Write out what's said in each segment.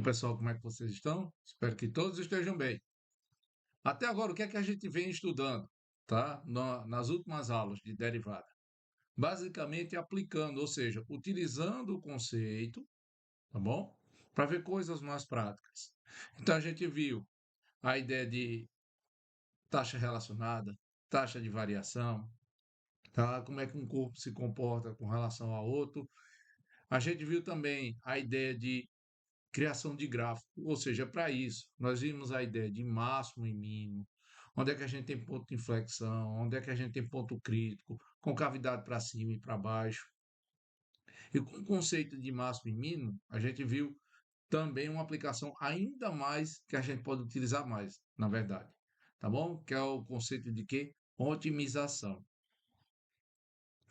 Pessoal, como é que vocês estão? Espero que todos estejam bem. Até agora, o que é que a gente vem estudando, tá? Nas últimas aulas de derivada? Basicamente aplicando, ou seja, utilizando o conceito, tá bom? Para ver coisas mais práticas. Então a gente viu a ideia de taxa relacionada, taxa de variação, tá? Como é que um corpo se comporta com relação ao outro. A gente viu também a ideia de criação de gráfico, ou seja, para isso, nós vimos a ideia de máximo e mínimo, onde é que a gente tem ponto de inflexão, onde é que a gente tem ponto crítico, com cavidade para cima e para baixo. E com o conceito de máximo e mínimo, a gente viu também uma aplicação ainda mais que a gente pode utilizar mais, na verdade, tá bom? Que é o conceito de quê? Otimização.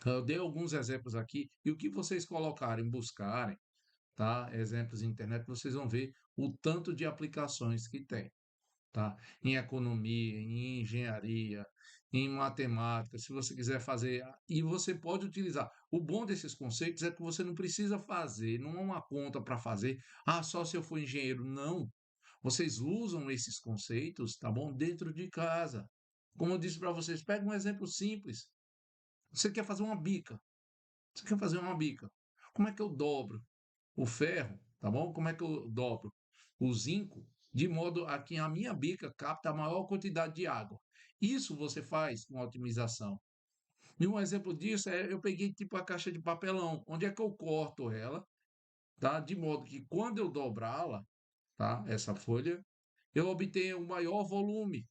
Eu dei alguns exemplos aqui e o que vocês colocarem, buscarem, tá? Exemplos na internet, vocês vão ver o tanto de aplicações que tem, tá? Em economia, em engenharia, em matemática, se você quiser fazer, e você pode utilizar. O bom desses conceitos é que você não precisa fazer, não é uma conta para fazer, só se eu for engenheiro. Não. Vocês usam esses conceitos, tá bom? Dentro de casa. Como eu disse para vocês, pega um exemplo simples. Você quer fazer uma bica. Você quer fazer uma bica. Como é que eu dobro o ferro, tá bom? Como é que eu dobro o zinco de modo a que a minha bica capta a maior quantidade de água? Isso você faz com otimização. E um exemplo disso é eu peguei tipo a caixa de papelão, onde é que eu corto ela, tá? De modo que quando eu dobrá-la, tá? Essa folha, eu obtenho o maior volume.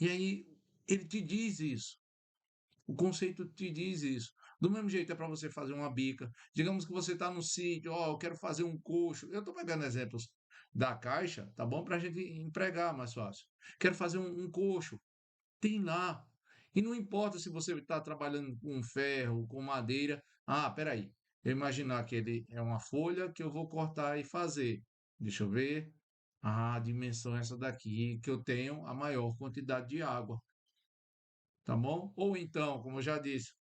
E aí ele te diz isso. O conceito te diz isso. Do mesmo jeito é para você fazer uma bica. Digamos que você está no sítio, eu quero fazer um coxo. Eu estou pegando exemplos da caixa, tá bom? Para a gente empregar mais fácil. Quero fazer um coxo. Tem lá. E não importa se você está trabalhando com ferro, com madeira. Peraí. Eu imaginar que ele é uma folha que eu vou cortar e fazer. Deixa eu ver. A dimensão é essa daqui, que eu tenho a maior quantidade de água. Tá bom? Ou então, como eu já disse,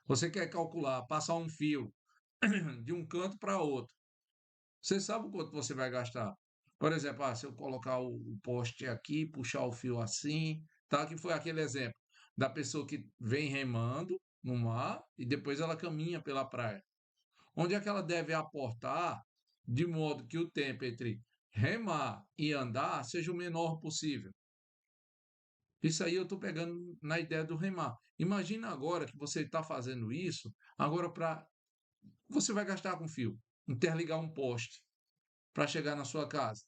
você quer calcular, passar um fio de um canto para outro. Você sabe o quanto você vai gastar. Por exemplo, se eu colocar o poste aqui, puxar o fio assim, tá? Que foi aquele exemplo da pessoa que vem remando no mar e depois ela caminha pela praia. Onde é que ela deve aportar de modo que o tempo entre remar e andar seja o menor possível? Isso aí eu estou pegando na ideia do remar. Imagina agora que você está fazendo isso, agora para você vai gastar com fio, interligar um poste para chegar na sua casa.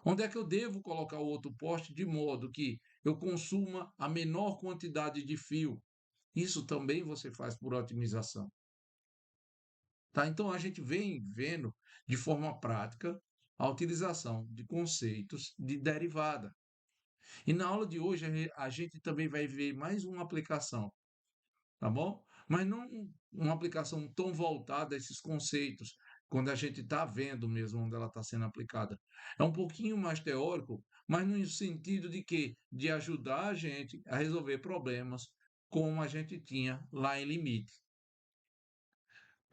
Onde é que eu devo colocar o outro poste de modo que eu consuma a menor quantidade de fio? Isso também você faz por otimização. Tá? Então a gente vem vendo de forma prática a utilização de conceitos de derivada. E na aula de hoje a gente também vai ver mais uma aplicação, tá bom? Mas não uma aplicação tão voltada a esses conceitos, quando a gente está vendo mesmo onde ela está sendo aplicada. É um pouquinho mais teórico, mas no sentido de que de ajudar a gente a resolver problemas como a gente tinha lá em limite.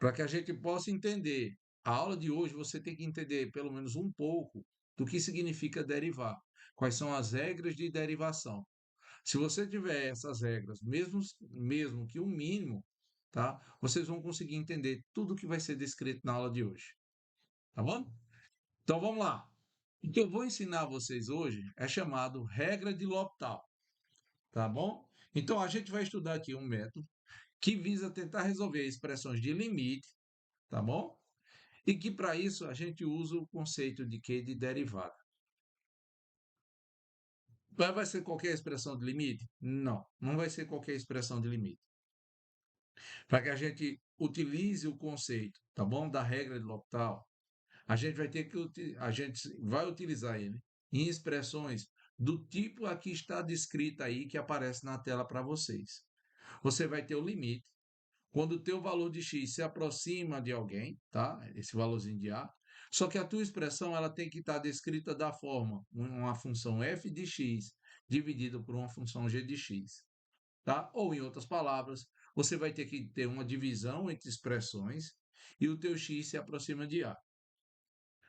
Para que a gente possa entender, a aula de hoje você tem que entender pelo menos um pouco do que significa derivar, quais são as regras de derivação. Se você tiver essas regras, mesmo que o mínimo, tá? Vocês vão conseguir entender tudo que vai ser descrito na aula de hoje, tá bom? Então vamos lá. O que eu vou ensinar a vocês hoje é chamado regra de L'Hopital, tá bom? Então a gente vai estudar aqui um método que visa tentar resolver expressões de limite, tá bom? E que para isso a gente usa o conceito de quê? De derivada. Vai ser qualquer expressão de limite? Não, não vai ser qualquer expressão de limite. Para que a gente utilize o conceito, tá bom? Da regra de L'Hopital, a gente vai ter que a gente vai utilizar ele em expressões do tipo a que está descrita aí que aparece na tela para vocês. Você vai ter o limite quando o teu valor de x se aproxima de alguém, tá? Esse valorzinho de a. Só que a tua expressão ela tem que estar descrita da forma uma função f de x dividido por uma função g de x, tá? Ou em outras palavras, você vai ter que ter uma divisão entre expressões e o teu x se aproxima de a.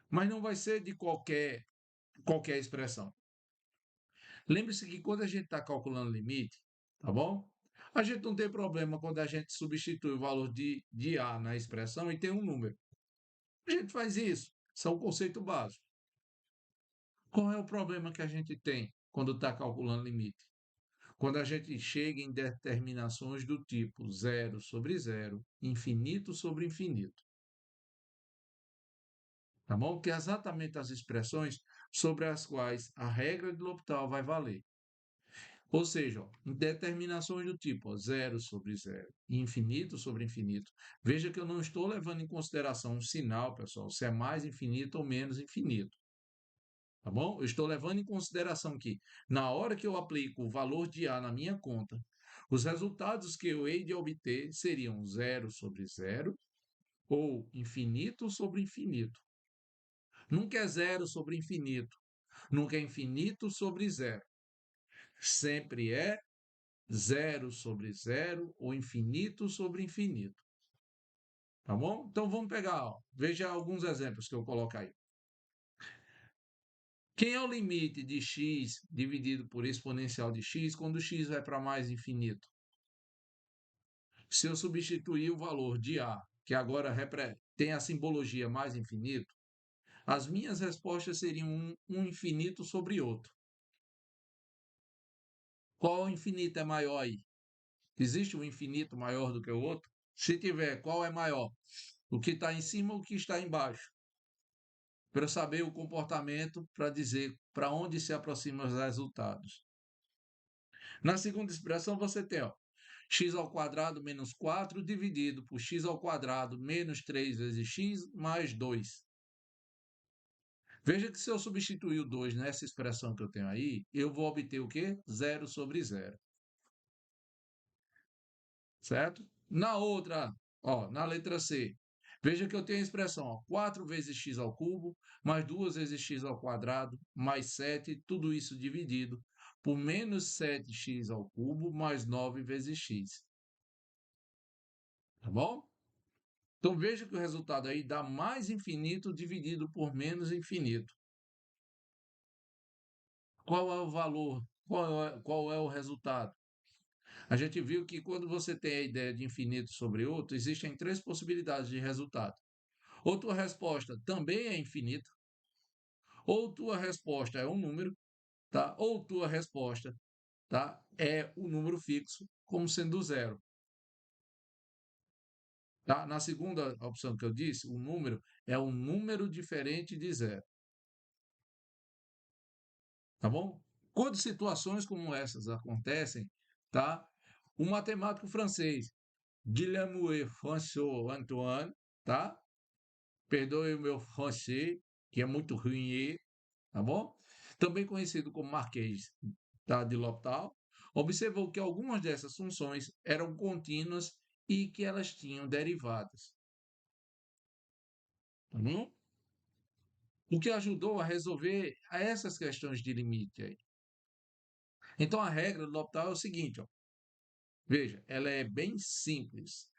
mas não vai ser de qualquer expressão. Lembre-se que quando a gente está calculando limite, tá bom? A gente não tem problema quando a gente substitui o valor de A na expressão e tem um número. A gente faz isso. Isso é um conceito básico. Qual é o problema que a gente tem quando está calculando limite? Quando a gente chega em determinações do tipo zero sobre zero, infinito sobre infinito. Tá bom? Que é exatamente as expressões sobre as quais a regra de L'Hopital vai valer. Ou seja, em determinações do tipo zero sobre zero e infinito sobre infinito. Veja que eu não estou levando em consideração um sinal, pessoal, se é mais infinito ou menos infinito. Tá bom? Eu estou levando em consideração que, na hora que eu aplico o valor de A na minha conta, os resultados que eu hei de obter seriam zero sobre zero ou infinito sobre infinito. Nunca é zero sobre infinito. Nunca é infinito sobre zero. Sempre é zero sobre zero ou infinito sobre infinito. Tá bom? Então vamos pegar, ó, veja alguns exemplos que eu coloco aí. Quem é o limite de x dividido por exponencial de x quando x vai para mais infinito? Se eu substituir o valor de A, que agora tem a simbologia mais infinito, as minhas respostas seriam um infinito sobre outro. Qual infinito é maior aí? Existe um infinito maior do que o outro? Se tiver, qual é maior? O que está em cima ou o que está embaixo? Para eu saber o comportamento, para dizer para onde se aproximam os resultados. Na segunda expressão, você tem ó, x ao quadrado menos 4 dividido por x ao quadrado menos 3 vezes x mais 2. Veja que se eu substituir o 2 nessa expressão que eu tenho aí, eu vou obter o quê? Zero sobre zero. Certo? Na outra, ó, na letra C, veja que eu tenho a expressão ó, 4 vezes x ao cubo, mais 2 vezes x ao quadrado, mais 7, tudo isso dividido por menos 7x ao cubo, mais 9 vezes x. Tá bom? Então veja que o resultado aí dá mais infinito dividido por menos infinito. Qual é o valor? Qual é o resultado? A gente viu que quando você tem a ideia de infinito sobre outro, existem três possibilidades de resultado. Ou tua resposta também é infinita, ou tua resposta é um número, tá? Ou tua resposta, tá? É o número fixo, como sendo zero. Tá? Na segunda opção que eu disse, o número é um número diferente de zero. Tá bom? Quando situações como essas acontecem, tá? O matemático francês Guillaume François Antoine, tá? Perdoe o meu francês, que é muito ruim, tá bom? Também conhecido como Marquês, tá? De L'Hopital, observou que algumas dessas funções eram contínuas e que elas tinham derivadas. Tá bom? O que ajudou a resolver essas questões de limite aí. Então a regra do L'Hopital é o seguinte, ó. Veja, ela é bem simples.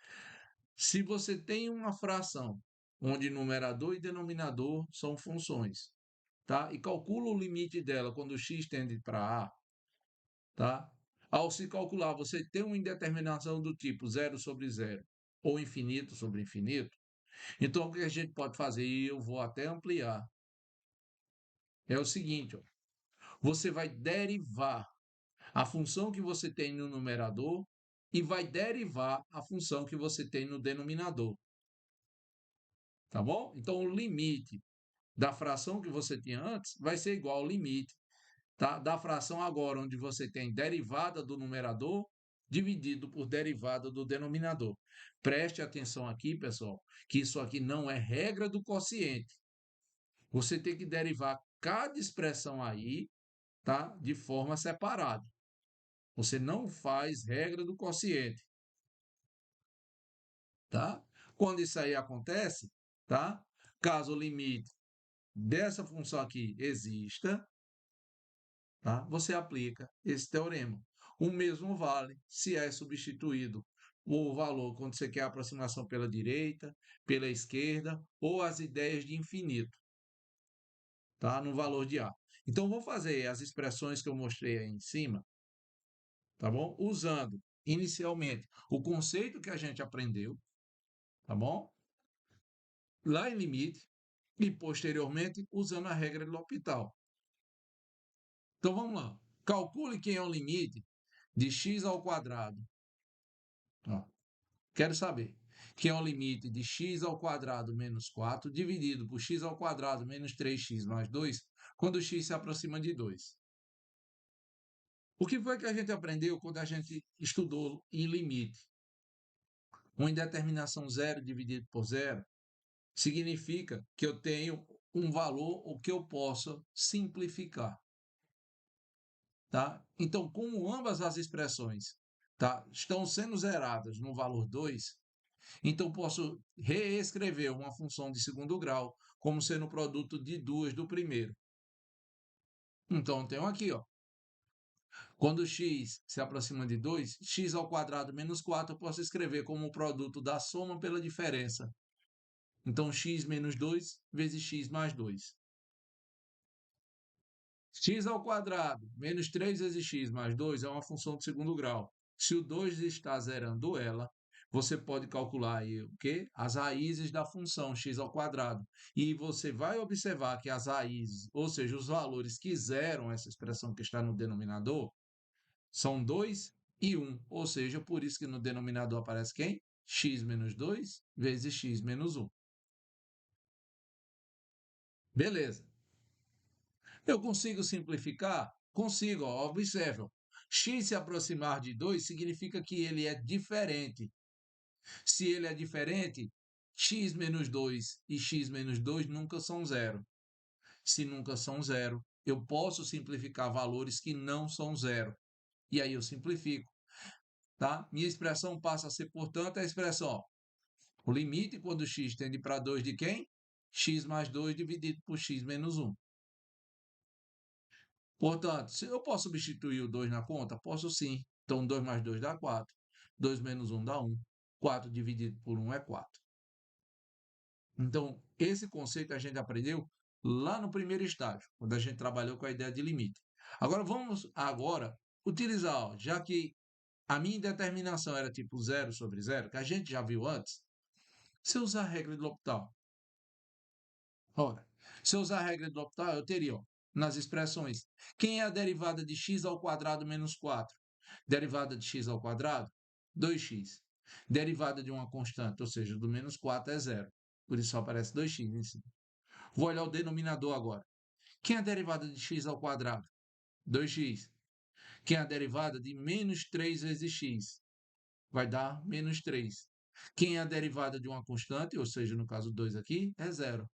Se você tem uma fração onde numerador e denominador são funções, tá? E calcula o limite dela quando x tende para a, tá? Ao se calcular, você tem uma indeterminação do tipo zero sobre zero ou infinito sobre infinito. Então, o que a gente pode fazer, e eu vou até ampliar, é o seguinte, ó, você vai derivar a função que você tem no numerador e vai derivar a função que você tem no denominador. Tá bom? Então, o limite da fração que você tinha antes vai ser igual ao limite, tá? Da fração agora, onde você tem derivada do numerador dividido por derivada do denominador. Preste atenção aqui, pessoal, que isso aqui não é regra do quociente. Você tem que derivar cada expressão aí, tá? De forma separada. Você não faz regra do quociente, tá? Quando isso aí acontece, tá? Caso o limite dessa função aqui exista, tá? Você aplica esse teorema. O mesmo vale se é substituído o valor quando você quer a aproximação pela direita, pela esquerda ou as ideias de infinito. tá? No valor de A. Então, vou fazer as expressões que eu mostrei aí em cima, tá bom? Usando inicialmente o conceito que a gente aprendeu, tá bom? Lá em limite e posteriormente usando a regra de L'Hopital. Então vamos lá. Calcule quem é o limite de x ao quadrado. Ó, quero saber. Que é o limite de x ao quadrado menos 4 dividido por x ao quadrado menos 3x mais 2, quando x se aproxima de 2. O que foi que a gente aprendeu quando a gente estudou em limite? Uma indeterminação zero dividido por zero significa que eu tenho um valor o que eu possa simplificar. Tá? Então, como ambas as expressões, tá, estão sendo zeradas no valor 2, então posso reescrever uma função de segundo grau como sendo o produto de duas do primeiro. Então, tenho aqui, ó, quando x se aproxima de 2, x ao quadrado menos 4 eu posso escrever como o produto da soma pela diferença. Então, x menos 2 vezes x mais 2. X ao quadrado menos 3 vezes x mais 2 é uma função de segundo grau. Se o 2 está zerando ela, você pode calcular aí o quê? As raízes da função x ao quadrado. E você vai observar que as raízes, ou seja, os valores que zeram essa expressão que está no denominador, são 2 e 1. Ou seja, por isso que no denominador aparece quem? X menos 2 vezes x menos 1. Beleza. Eu consigo simplificar? Consigo, ó, observe. X se aproximar de 2 significa que ele é diferente. Se ele é diferente, x menos 2 e x menos 2 nunca são zero. Se nunca são zero, eu posso simplificar valores que não são zero. E aí eu simplifico. Tá? Minha expressão passa a ser, portanto, a expressão. Ó, o limite quando x tende para 2 de quem? X mais 2 dividido por x menos 1. Portanto, se eu posso substituir o 2 na conta? Posso sim. Então, 2 mais 2 dá 4. 2 menos 1 dá 1. 4 dividido por 1 é 4. Então, esse conceito a gente aprendeu lá no primeiro estágio, quando a gente trabalhou com a ideia de limite. Agora, vamos utilizar, ó, já que a minha indeterminação era tipo 0 sobre 0, que a gente já viu antes, se eu usar a regra de L'Hopital, ora, se eu usar a regra de L'Hopital, eu teria, ó, nas expressões, quem é a derivada de x ao quadrado menos 4? Derivada de x ao quadrado, 2x. Derivada de uma constante, ou seja, do menos 4 é zero. Por isso só aparece 2x em cima. Vou olhar o denominador agora. Quem é a derivada de x ao quadrado? 2x. Quem é a derivada de menos 3 vezes x? Vai dar menos 3. Quem é a derivada de uma constante, ou seja, no caso 2 aqui, é zero.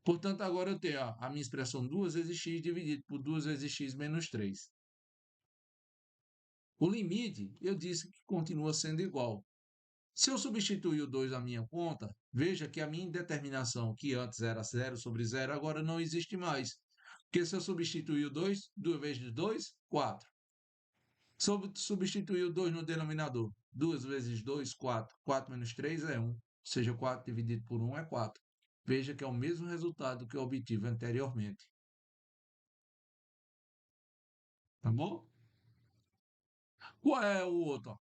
Portanto, agora eu tenho a minha expressão 2 vezes x dividido por 2 vezes x menos 3. O limite, eu disse que continua sendo igual. Se eu substituir o 2 na minha conta, veja que a minha indeterminação, que antes era 0 sobre 0, agora não existe mais. Porque se eu substituir o 2, 2 vezes 2, 4. Substituir o 2 no denominador, 2 vezes 2, 4. 4 menos 3 é 1. Ou seja, 4 dividido por 1 é 4. Veja que é o mesmo resultado que eu obtive anteriormente. Tá bom? Qual é o outro?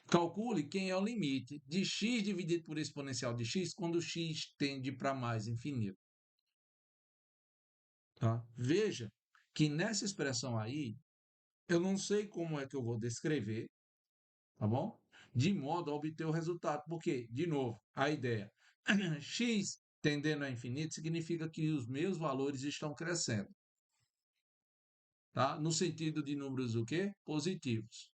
Calcule quem é o limite de x dividido por exponencial de x quando x tende para mais infinito. Tá? Veja que nessa expressão aí, eu não sei como é que eu vou descrever, tá bom? De modo a obter o resultado. Porque, de novo, a ideia x tendendo a infinito significa que os meus valores estão crescendo. Tá? No sentido de números o quê? Positivos.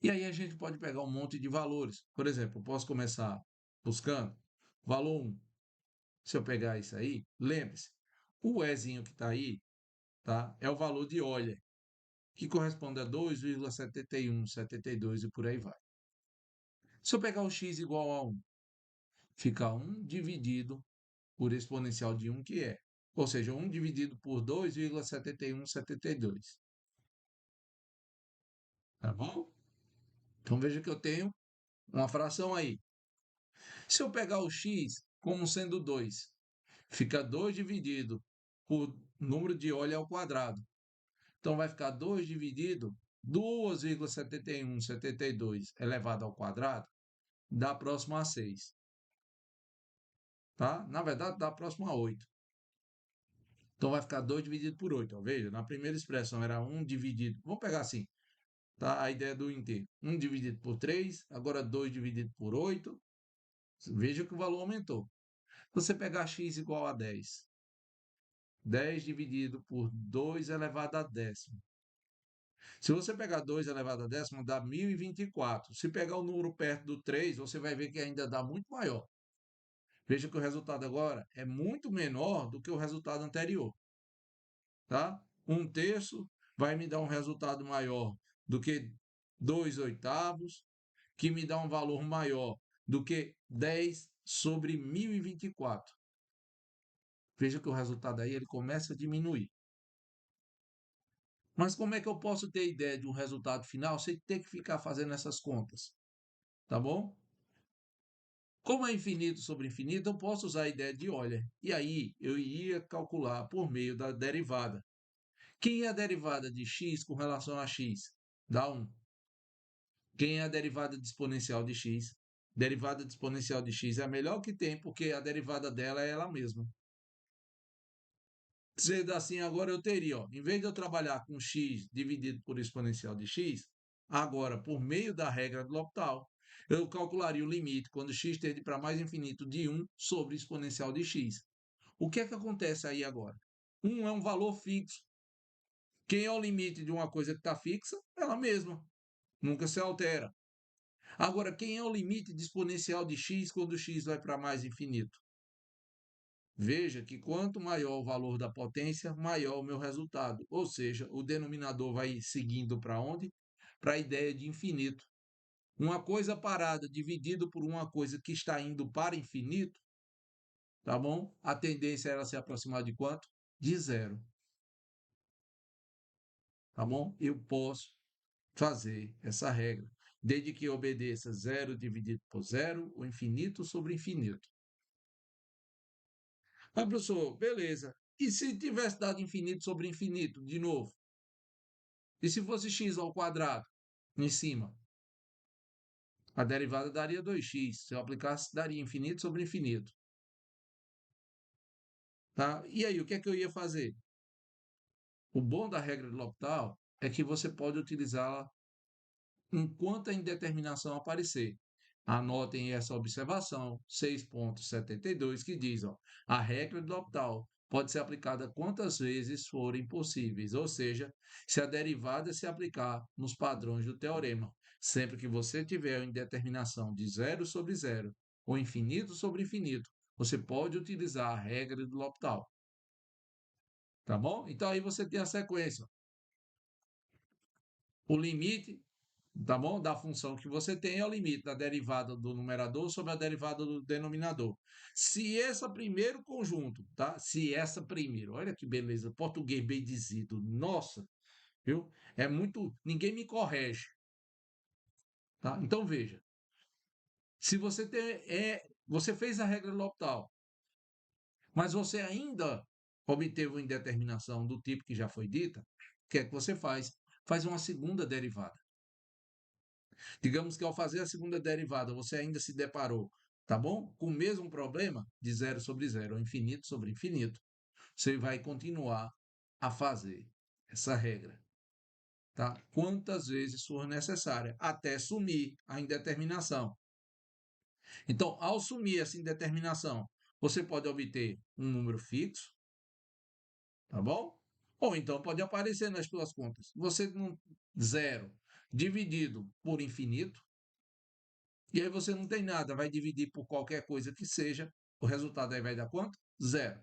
E aí a gente pode pegar um monte de valores. Por exemplo, eu posso começar buscando valor 1. Se eu pegar isso aí, lembre-se, o Ezinho que está aí, tá? É o valor de Euler, que corresponde a 2,71, 72 e por aí vai. Se eu pegar o x igual a 1, fica 1 dividido por exponencial de 1, que é. Ou seja, 1 dividido por 2,71, 72. Tá bom? Então veja que eu tenho uma fração aí. Se eu pegar o x como sendo 2, Fica 2 dividido por número de óleo ao quadrado. Então, vai ficar 2 dividido 2,7172 elevado ao quadrado, dá próximo a 6. Tá? Na verdade, dá próximo a 8. Então, vai ficar 2 dividido por 8. Ó. Veja, na primeira expressão era 1 dividido. Vamos pegar assim, tá? A ideia do inteiro. 1 dividido por 3, agora 2 dividido por 8. Veja que o valor aumentou. Você pegar x igual a 10. 10 dividido por 2 elevado a décimo. Se você pegar 2 elevado a décimo, dá 1024. Se pegar o número perto do 3, você vai ver que ainda dá muito maior. Veja que o resultado agora é muito menor do que o resultado anterior. Tá? 1/3 vai me dar um resultado maior do que 2 oitavos, que me dá um valor maior do que 10 sobre 1024. Veja que o resultado aí ele começa a diminuir. Mas como é que eu posso ter ideia de um resultado final sem ter que ficar fazendo essas contas? Tá bom? Como é infinito sobre infinito, eu posso usar a ideia de Euler. E aí eu iria calcular por meio da derivada. Quem é a derivada de x com relação a x? Dá 1. Quem é a derivada de exponencial de x? Derivada de exponencial de x é a melhor que tem, porque a derivada dela é ela mesma. Sendo assim, agora eu teria, ó, em vez de eu trabalhar com x dividido por exponencial de x, agora, por meio da regra do L'Hopital, eu calcularia o limite quando x tende para mais infinito de 1 sobre exponencial de x. O que é que acontece aí agora? 1 é um valor fixo. Quem é o limite de uma coisa que está fixa? Ela mesma. Nunca se altera. Agora, quem é o limite de exponencial de x quando x vai para mais infinito? Veja que quanto maior o valor da potência, maior o meu resultado. Ou seja, o denominador vai seguindo para onde? Para a ideia de infinito. Uma coisa parada dividido por uma coisa que está indo para infinito, tá bom? A tendência é ela se aproximar de quanto? De zero. Tá bom? Eu posso fazer essa regra, desde que obedeça zero dividido por zero, o infinito sobre infinito. Ah, professor, beleza. E se tivesse dado infinito sobre infinito, de novo? E se fosse x ao quadrado em cima? A derivada daria 2x. Se eu aplicasse, daria infinito sobre infinito. Tá? E aí, o que é que eu ia fazer? O bom da regra de L'Hopital é que você pode utilizá-la enquanto a indeterminação aparecer. Anotem essa observação 6.72 que diz, ó, a regra de L'Hopital pode ser aplicada quantas vezes forem possíveis, ou seja, se a derivada se aplicar nos padrões do teorema, sempre que você tiver uma indeterminação de zero sobre zero ou infinito sobre infinito, você pode utilizar a regra de L'Hopital. Tá bom? Então aí você tem a sequência. O limite, tá bom? Da função que você tem é o limite da derivada do numerador sobre a derivada do denominador. Se esse primeiro conjunto, tá? Se essa primeiro, olha que beleza, português bem dizido, nossa, viu? É muito, ninguém me corrige, tá? Então veja, se você tem, você fez a regra L'Hopital, mas você ainda obteve uma indeterminação do tipo que já foi dita, o que é que você faz? Faz uma segunda derivada. Digamos que ao fazer a segunda derivada, você ainda se deparou, tá bom? Com o mesmo problema de zero sobre zero, infinito sobre infinito. Você vai continuar a fazer essa regra, tá? Quantas vezes for necessária, até sumir a indeterminação. Então, ao sumir essa indeterminação, você pode obter um número fixo, tá bom? Ou então pode aparecer nas suas contas. Você não zero dividido por infinito, e aí você não tem nada, vai dividir por qualquer coisa que seja, o resultado aí vai dar quanto? Zero.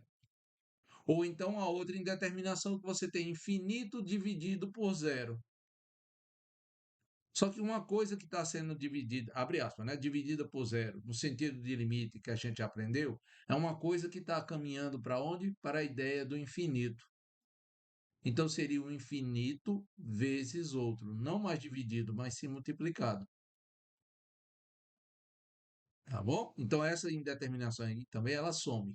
Ou então a outra indeterminação que você tem infinito dividido por zero. Só que uma coisa que está sendo dividida, abre aspas, né? Dividida por zero, no sentido de limite que a gente aprendeu, é uma coisa que está caminhando para onde? Para a ideia do infinito. Então seria o infinito vezes outro, não mais dividido, mas sim multiplicado. Tá bom? Então essa indeterminação aí também ela some.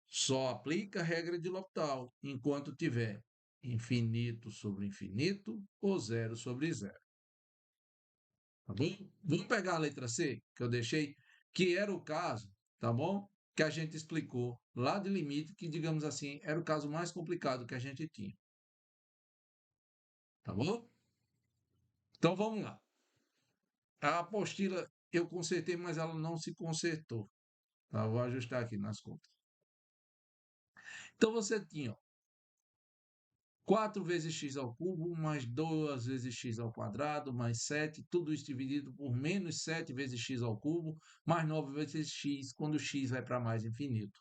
Só aplica a regra de L'Hopital enquanto tiver infinito sobre infinito ou zero sobre zero. Tá bom? Vamos pegar a letra C, que eu deixei, que era o caso, tá bom? Que a gente explicou lá de limite, que, digamos assim, era o caso mais complicado que a gente tinha. Tá bom? Então vamos lá. A apostila eu consertei, mas ela não se consertou. Tá? Vou ajustar aqui nas contas. Então você tinha ó, 4 vezes x ao cubo, mais 2 vezes x ao quadrado, mais 7, tudo isso dividido por menos 7 vezes x ao cubo, mais 9 vezes x, quando x vai para mais infinito.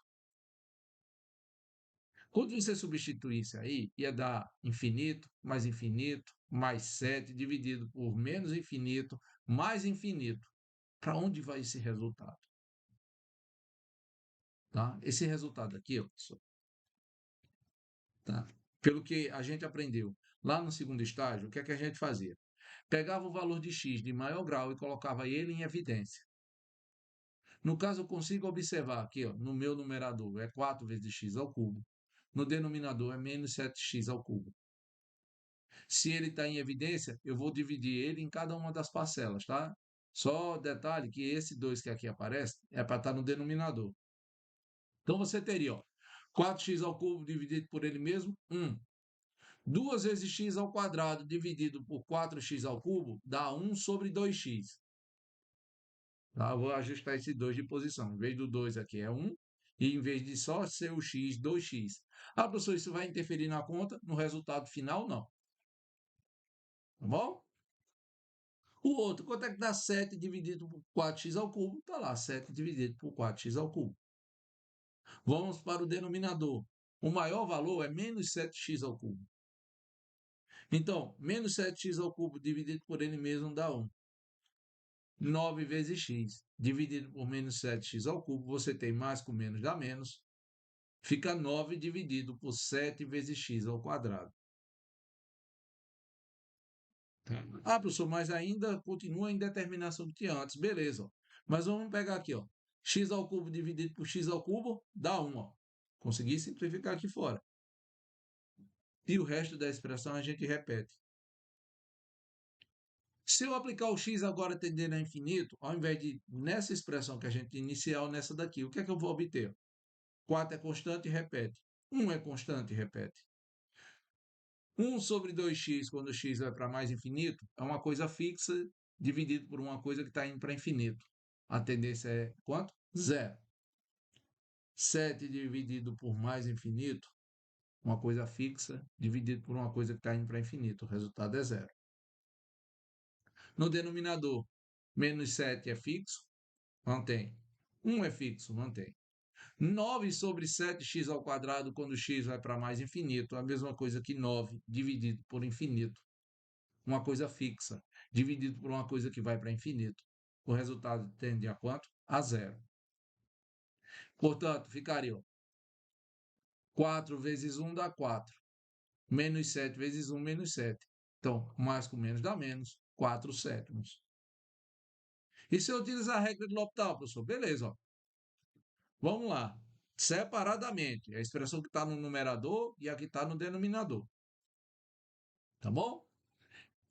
Quando você substituísse aí, ia dar infinito, mais 7, dividido por menos infinito, mais infinito. Para onde vai esse resultado? Tá? Esse resultado aqui, ó, pessoal, tá? Pelo que a gente aprendeu lá no segundo estágio, o que é que a gente fazia? Pegava o valor de x de maior grau e colocava ele em evidência. No caso, eu consigo observar aqui, ó, no meu numerador é 4 vezes x ao cubo, no denominador é menos 7x ao cubo. Se ele está em evidência, eu vou dividir ele em cada uma das parcelas, tá? Só detalhe que esse 2 que aqui aparece é para estar no denominador. Então você teria, ó, 4x ao cubo dividido por ele mesmo, 1. 2 vezes x ao quadrado dividido por 4x ao cubo dá 1 sobre 2x. Tá? Vou ajustar esse 2 de posição. Em vez do 2 aqui é 1, e em vez de só ser o x, 2x. Ah, professor, isso vai interferir na conta? No resultado final, não. Tá bom? O outro, quanto é que dá 7 dividido por 4x ao cubo? Está lá, 7 dividido por 4x ao cubo. Vamos para o denominador. O maior valor é menos 7x ao cubo. Então, menos 7x ao cubo dividido por ele mesmo dá 1. 9 vezes x dividido por menos 7x ao cubo, você tem mais com menos dá menos. Fica 9 dividido por 7 vezes x ao quadrado. Ah, professor, mas ainda continua a indeterminação que tinha antes. Beleza. Ó. Mas vamos pegar aqui, ó. X ao cubo dividido por x ao cubo dá 1. Ó. Consegui simplificar aqui fora. E o resto da expressão a gente repete. Se eu aplicar o x agora tendendo a infinito, ao invés de nessa expressão que a gente inicial, nessa daqui, o que é que eu vou obter? 4 é constante e repete. 1 é constante e repete. 1 sobre 2x, quando x vai para mais infinito, é uma coisa fixa dividido por uma coisa que está indo para infinito. A tendência é quanto? Zero. 7 dividido por mais infinito, uma coisa fixa dividido por uma coisa que está indo para infinito. O resultado é zero. No denominador, menos 7 é fixo, mantém. 1 é fixo, mantém. 9 sobre 7x ao quadrado, quando x vai para mais infinito, é a mesma coisa que 9 dividido por infinito. Uma coisa fixa, dividido por uma coisa que vai para infinito. O resultado tende a quanto? A zero. Portanto, ficaria ó, 4 vezes 1 dá 4. Menos 7 vezes 1, menos 7. Então, mais com menos dá menos, 4 sétimos. E se eu utilizar a regra de L'Hopital, professor? Beleza, ó. Vamos lá. Separadamente, a expressão que está no numerador e a que está no denominador. Tá bom?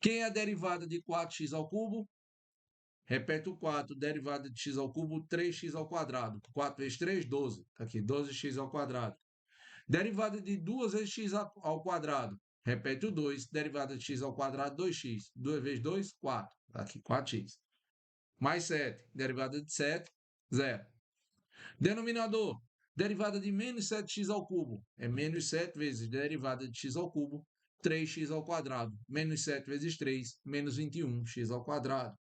Quem é a derivada de 4x ao cubo? Repete o 4, derivada de x ao cubo, 3x ao quadrado. 4 vezes 3, 12. Está aqui, 12x ao quadrado. Derivada de 2 vezes x ao quadrado. Repete o 2, derivada de x ao quadrado, 2x. 2 vezes 2, 4. Está aqui, 4x. Mais 7, derivada de 7, 0. Denominador, derivada de menos 7x ao cubo. É menos 7 vezes derivada de x ao cubo, 3x ao quadrado. Menos 7 vezes 3, menos 21x ao quadrado.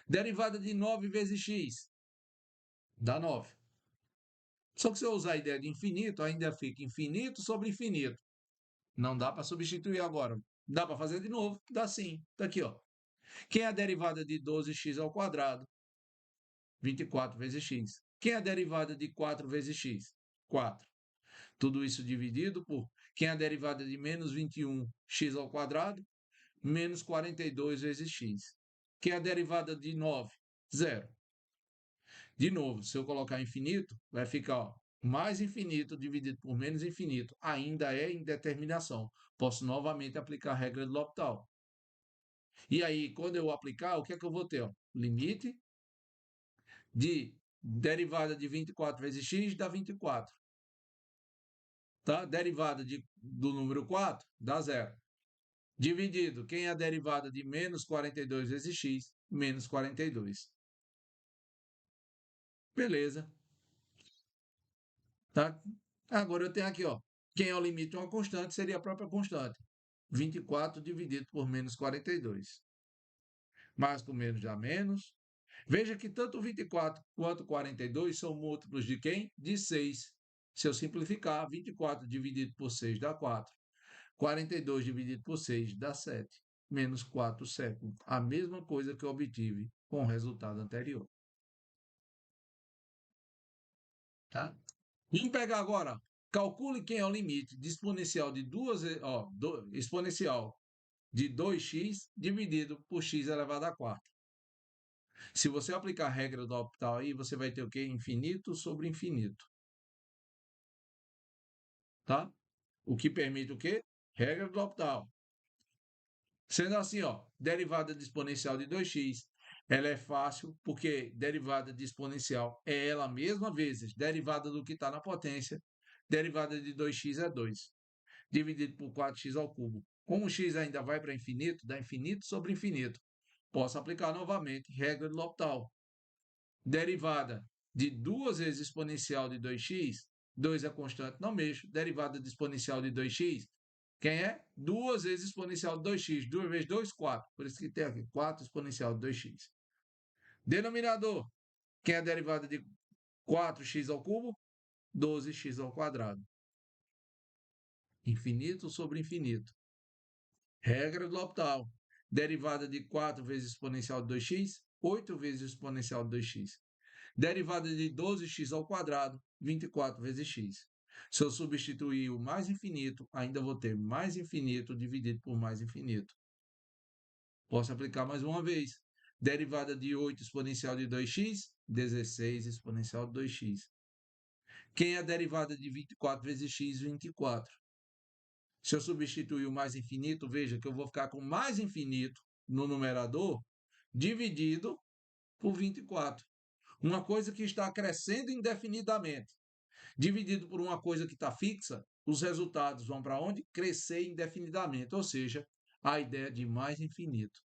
Derivada de 9 vezes x dá 9. Só que se eu usar a ideia de infinito, ainda fica infinito sobre infinito. Não dá para substituir agora. Dá para fazer de novo? Dá sim. Está aqui, ó. Quem é a derivada de 12x ao quadrado? 24 vezes x. Quem é a derivada de 4 vezes x? 4. Tudo isso dividido por quem é a derivada de menos 21x ao quadrado? Menos 42 vezes x. Quem é a derivada de 9? 0. De novo, se eu colocar infinito, vai ficar ó, Mais infinito dividido por menos infinito ainda é indeterminação. Posso novamente aplicar a regra de L'Hopital. E aí, quando eu aplicar, o que é que eu vou ter? Ó? Limite de derivada de 24 vezes x dá 24. Tá? Derivada do número 4 dá zero. Dividido, quem é a derivada de menos 42 vezes x? Menos 42. Beleza. Tá? Agora eu tenho aqui, ó. Quem é o limite de uma constante seria a própria constante. 24 dividido por menos 42. Mais com menos dá menos. Veja que tanto 24 quanto 42 são múltiplos de quem? De 6. Se eu simplificar, 24 dividido por 6 dá 4. 42 dividido por 6 dá 7. Menos 4 séculos. A mesma coisa que eu obtive com o resultado anterior. Tá? Vamos pegar agora. Calcule quem é o limite de exponencial de exponencial de 2x dividido por x elevado a 4. Se você aplicar a regra do L'Hopital aí, você vai ter o quê? Infinito sobre infinito. Tá? O que permite o quê? Regra do L'Hopital. Sendo assim, ó, derivada de exponencial de 2x, ela é fácil porque derivada de exponencial é ela mesma vezes derivada do que está na potência. Derivada de 2x é 2, dividido por 4x ao cubo. Como o x ainda vai para infinito, dá infinito sobre infinito. Posso aplicar novamente regra de L'Hopital. Derivada de 2 vezes exponencial de 2x, 2 é constante, não mexo. Derivada de exponencial de 2x, quem é? 2 vezes exponencial de 2x. 2 vezes 2, 4. Por isso que tem aqui 4 exponencial de 2x. Denominador, quem é a derivada de 4x ao cubo? 12x ao quadrado. Infinito sobre infinito. Regra do L'Hopital. Derivada de 4 vezes exponencial de 2x, 8 vezes exponencial de 2x. Derivada de 12x ao quadrado, 24 vezes x. Se eu substituir o mais infinito, ainda vou ter mais infinito dividido por mais infinito. Posso aplicar mais uma vez. Derivada de 8 exponencial de 2x, 16 exponencial de 2x. Quem é a derivada de 24 vezes x? 24. Se eu substituir o mais infinito, veja que eu vou ficar com mais infinito no numerador dividido por 24. Uma coisa que está crescendo indefinidamente, dividido por uma coisa que está fixa, os resultados vão para onde? Crescer indefinidamente, ou seja, a ideia de mais infinito.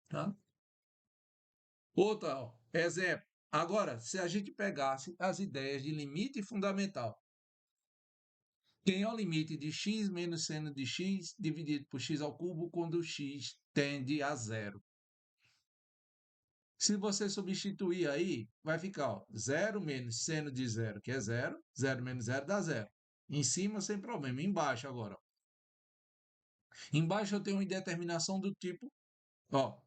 Tá? Outra, ó, exemplo. Agora, se a gente pegasse as ideias de limite fundamental, quem é o limite de x menos seno de x dividido por x ao cubo quando x tende a zero? Se você substituir aí, vai ficar ó, 0 menos seno de zero, que é zero. 0 menos zero dá zero. Em cima, sem problema. Embaixo agora. Embaixo eu tenho uma indeterminação do tipo, ó,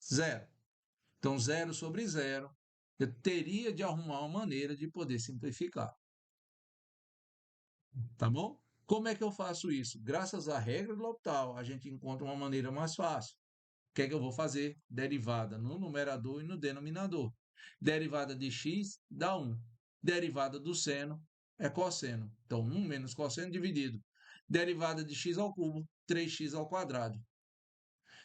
zero. Então, 0 sobre zero. Eu teria de arrumar uma maneira de poder simplificar. Tá bom? Como é que eu faço isso? Graças à regra do L'Hopital, a gente encontra uma maneira mais fácil. O que é que eu vou fazer? Derivada no numerador e no denominador. Derivada de x dá 1. Derivada do seno é cosseno. Então, 1 menos cosseno dividido. Derivada de x ao cubo, 3x ao quadrado.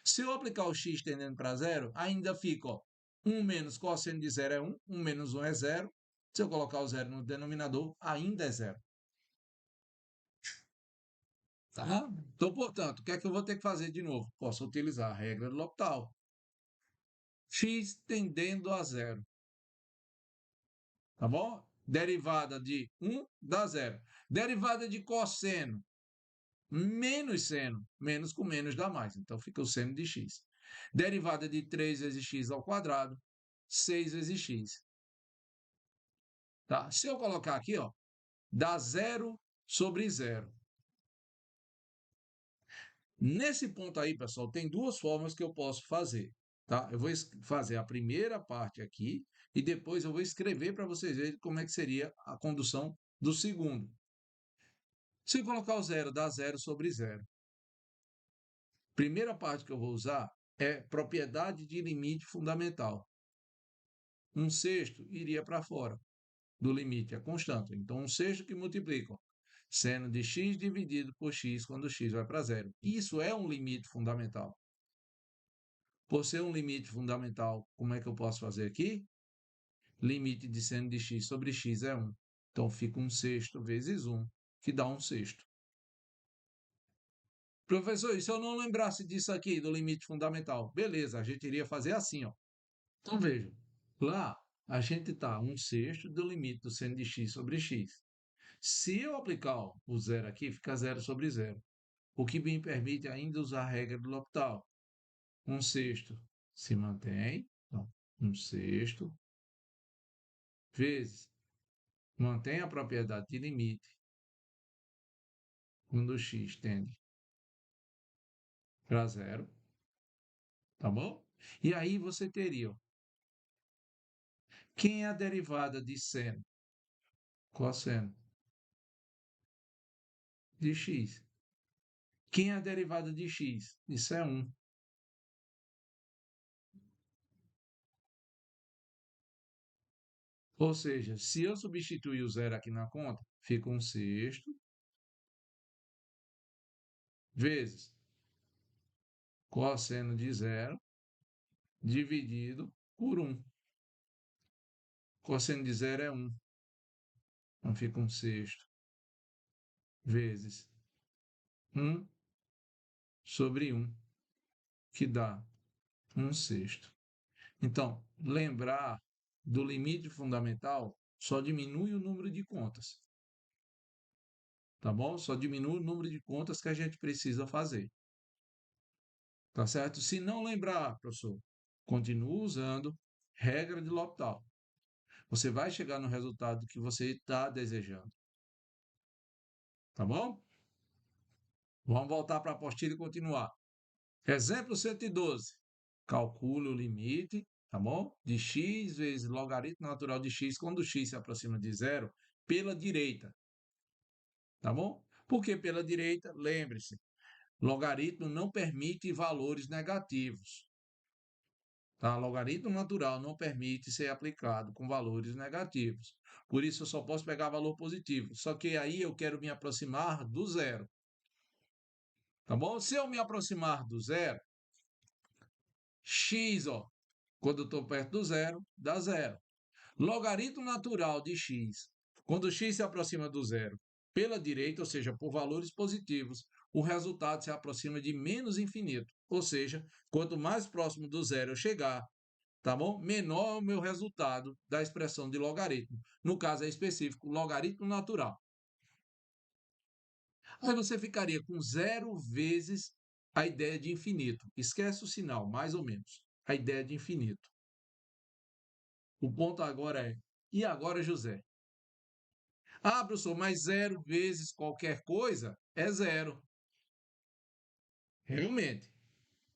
Se eu aplicar o x tendendo para zero, ainda fica ó, 1 menos cosseno de zero é 1, 1 menos 1 é zero. Se eu colocar o zero no denominador, ainda é zero. Tá? Então, portanto, o que é que eu vou ter que fazer de novo? Posso utilizar a regra do L'Hopital. X tendendo a zero. Tá bom? Derivada de 1 dá zero. Derivada de cosseno menos seno. Menos com menos dá mais. Então, fica o seno de x. Derivada de 3 vezes x ao quadrado, 6 vezes x. Tá? Se eu colocar aqui, ó, dá zero sobre zero. Nesse ponto aí, pessoal, tem duas formas que eu posso fazer. Tá? Eu vou fazer a primeira parte aqui e depois eu vou escrever para vocês verem como é que seria a condução do segundo. Se eu colocar o zero, dá zero sobre zero. Primeira parte que eu vou usar é propriedade de limite fundamental. 1/6 iria para fora. do limite é constante. Então, 1/6 que multiplica seno de x dividido por x quando x vai para zero. Isso é um limite fundamental. Por ser um limite fundamental, como é que eu posso fazer aqui? Limite de seno de x sobre x é 1. Então, fica 1/6 vezes 1, que dá 1/6. Professor, e se eu não lembrasse disso aqui, do limite fundamental? Beleza, a gente iria fazer assim, ó. Então, veja, lá a gente está 1/6 do limite do seno de x sobre x. Se eu aplicar ó, o zero aqui, fica 0 sobre 0. O que me permite ainda usar a regra do L'Hopital. 1/6 se mantém, então, 1/6 vezes mantém a propriedade de limite quando x tende para zero, tá bom? E aí você teria, ó, quem é a derivada de seno? Cosseno de x. Quem é a derivada de x? Isso é 1. Ou seja, se eu substituir o zero aqui na conta, fica 1/6 vezes cosseno de zero dividido por 1. Cosseno de zero é 1. Então fica 1/6 vezes 1 sobre 1, que dá 1/6. Então, lembrar do limite fundamental só diminui o número de contas. Tá bom? Só diminui o número de contas que a gente precisa fazer. Tá certo? Se não lembrar, professor, continue usando regra de L'Hopital. Você vai chegar no resultado que você está desejando. Tá bom? Vamos voltar para a apostila e continuar. Exemplo 112. Calcule o limite, tá bom? De x vezes logaritmo natural de x quando x se aproxima de zero pela direita. Tá bom? Por que pela direita? Lembre-se, logaritmo não permite valores negativos. Tá? Logaritmo natural não permite ser aplicado com valores negativos. Por isso, eu só posso pegar valor positivo. Só que aí eu quero me aproximar do zero. Tá bom? Se eu me aproximar do zero, x, ó, quando eu estou perto do zero, dá zero. Logaritmo natural de x, quando x se aproxima do zero pela direita, ou seja, por valores positivos, o resultado se aproxima de menos infinito. Ou seja, quanto mais próximo do zero eu chegar, tá bom? Menor é o meu resultado da expressão de logaritmo. No caso é específico, logaritmo natural. Aí você ficaria com zero vezes a ideia de infinito. Esquece o sinal, mais ou menos. A ideia de infinito. O ponto agora é, e agora, José? Ah, professor, mas zero vezes qualquer coisa é zero. Realmente.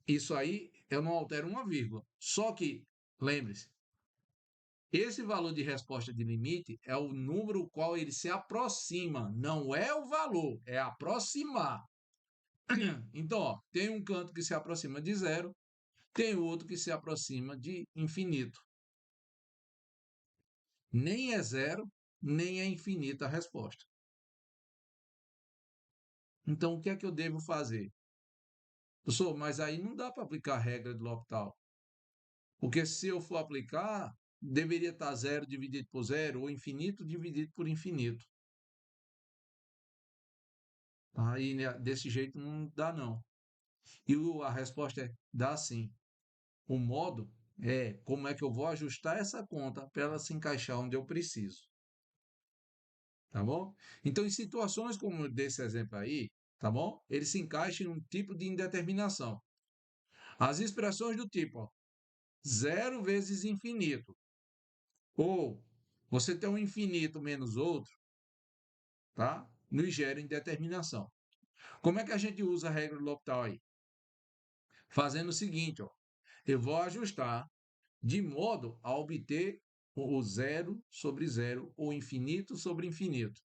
Isso aí eu não altero uma vírgula. Só que, lembre-se, esse valor de resposta de limite é o número ao qual ele se aproxima. Não é o valor, é aproximar. Então, ó, tem um canto que se aproxima de zero, tem outro que se aproxima de infinito. Nem é zero, nem é infinita a resposta. Então, o que é que eu devo fazer? Professor, mas aí não dá para aplicar a regra do L'Hopital. Porque se eu for aplicar, deveria estar zero dividido por zero ou infinito dividido por infinito. Aí, né, desse jeito não dá, não. E a resposta é: dá sim. O modo é como é que eu vou ajustar essa conta para ela se encaixar onde eu preciso. Tá bom? Então, em situações como desse exemplo aí, tá bom? Ele se encaixa em um tipo de indeterminação. As expressões do tipo ó, zero vezes infinito, ou você tem um infinito menos outro, tá? Nos gera indeterminação. Como é que a gente usa a regra do L'Hopital aí? Fazendo o seguinte, ó, eu vou ajustar de modo a obter o zero sobre zero, ou infinito sobre infinito.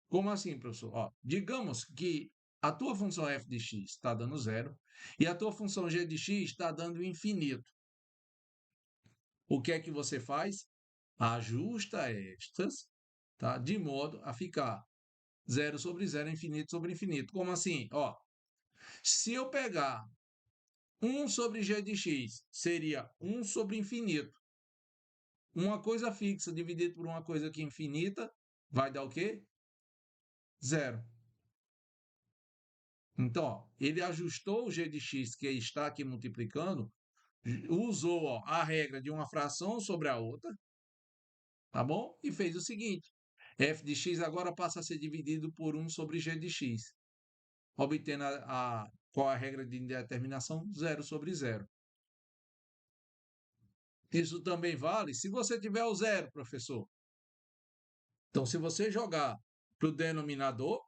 Como assim, professor? Ó, digamos que a tua função f de x está dando zero e a tua função g de x está dando infinito. O que é que você faz? ajusta estas, tá? De modo a ficar zero sobre zero, infinito sobre infinito. Como assim? Ó, se eu pegar 1 sobre g de x, seria 1 sobre infinito. Uma coisa fixa dividido por uma coisa que é infinita, vai dar o quê? Zero. Então, ó, ele ajustou o g de x, que está aqui multiplicando, usou ó, a regra de uma fração sobre a outra, tá bom? E fez o seguinte, f de x agora passa a ser dividido por 1 sobre g de x, obtendo qual a regra de indeterminação? Zero sobre zero. Isso também vale se você tiver o zero, professor. Então, se você jogar para o denominador,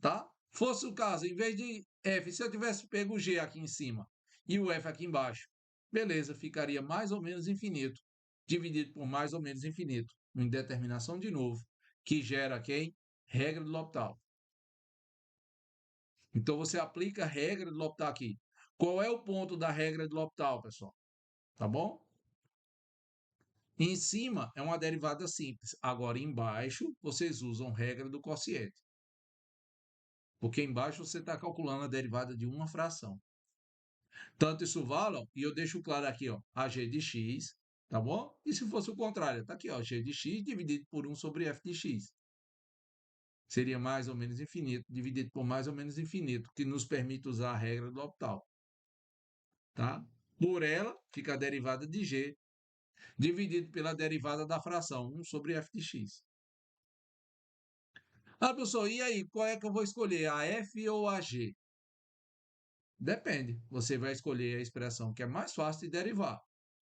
tá? Fosse o caso, em vez de f, se eu tivesse pego o g aqui em cima e o f aqui embaixo, beleza, ficaria mais ou menos infinito, dividido por mais ou menos infinito, uma indeterminação de novo, que gera quem? Regra do L'Hopital. Então, você aplica a regra do L'Hopital aqui. Qual é o ponto da regra do L'Hopital, pessoal? Tá bom? Em cima é uma derivada simples. Agora, embaixo, vocês usam regra do quociente. Porque embaixo você está calculando a derivada de uma fração. Tanto isso vale, ó, e eu deixo claro aqui, ó, a g de x, tá bom? E se fosse o contrário, tá aqui, ó, g de x dividido por 1 sobre f de x. Seria mais ou menos infinito, dividido por mais ou menos infinito, que nos permite usar a regra do L'Hopital. Tá? Por ela, fica a derivada de g, dividido pela derivada da fração 1 sobre f de x. Ah, professor, e aí, qual é que eu vou escolher, a f ou a g? Depende. Você vai escolher a expressão que é mais fácil de derivar.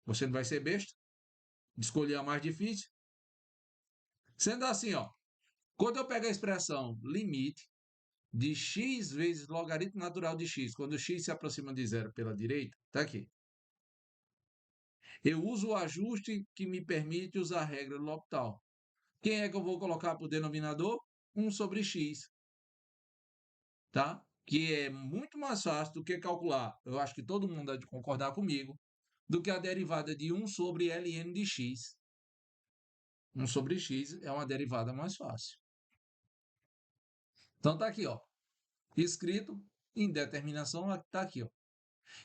Você não vai ser besta de escolher a mais difícil. Sendo assim, ó, quando eu pego a expressão limite de x vezes logaritmo natural de x, quando x se aproxima de zero pela direita, tá aqui. Eu uso o ajuste que me permite usar a regra do L'Hopital. Quem é que eu vou colocar para o denominador? 1 sobre x, tá? Que é muito mais fácil do que calcular, eu acho que todo mundo há de concordar comigo, do que a derivada de 1 sobre ln de x. 1 sobre x é uma derivada mais fácil. Então tá aqui, ó. Escrito, indeterminação está aqui, ó.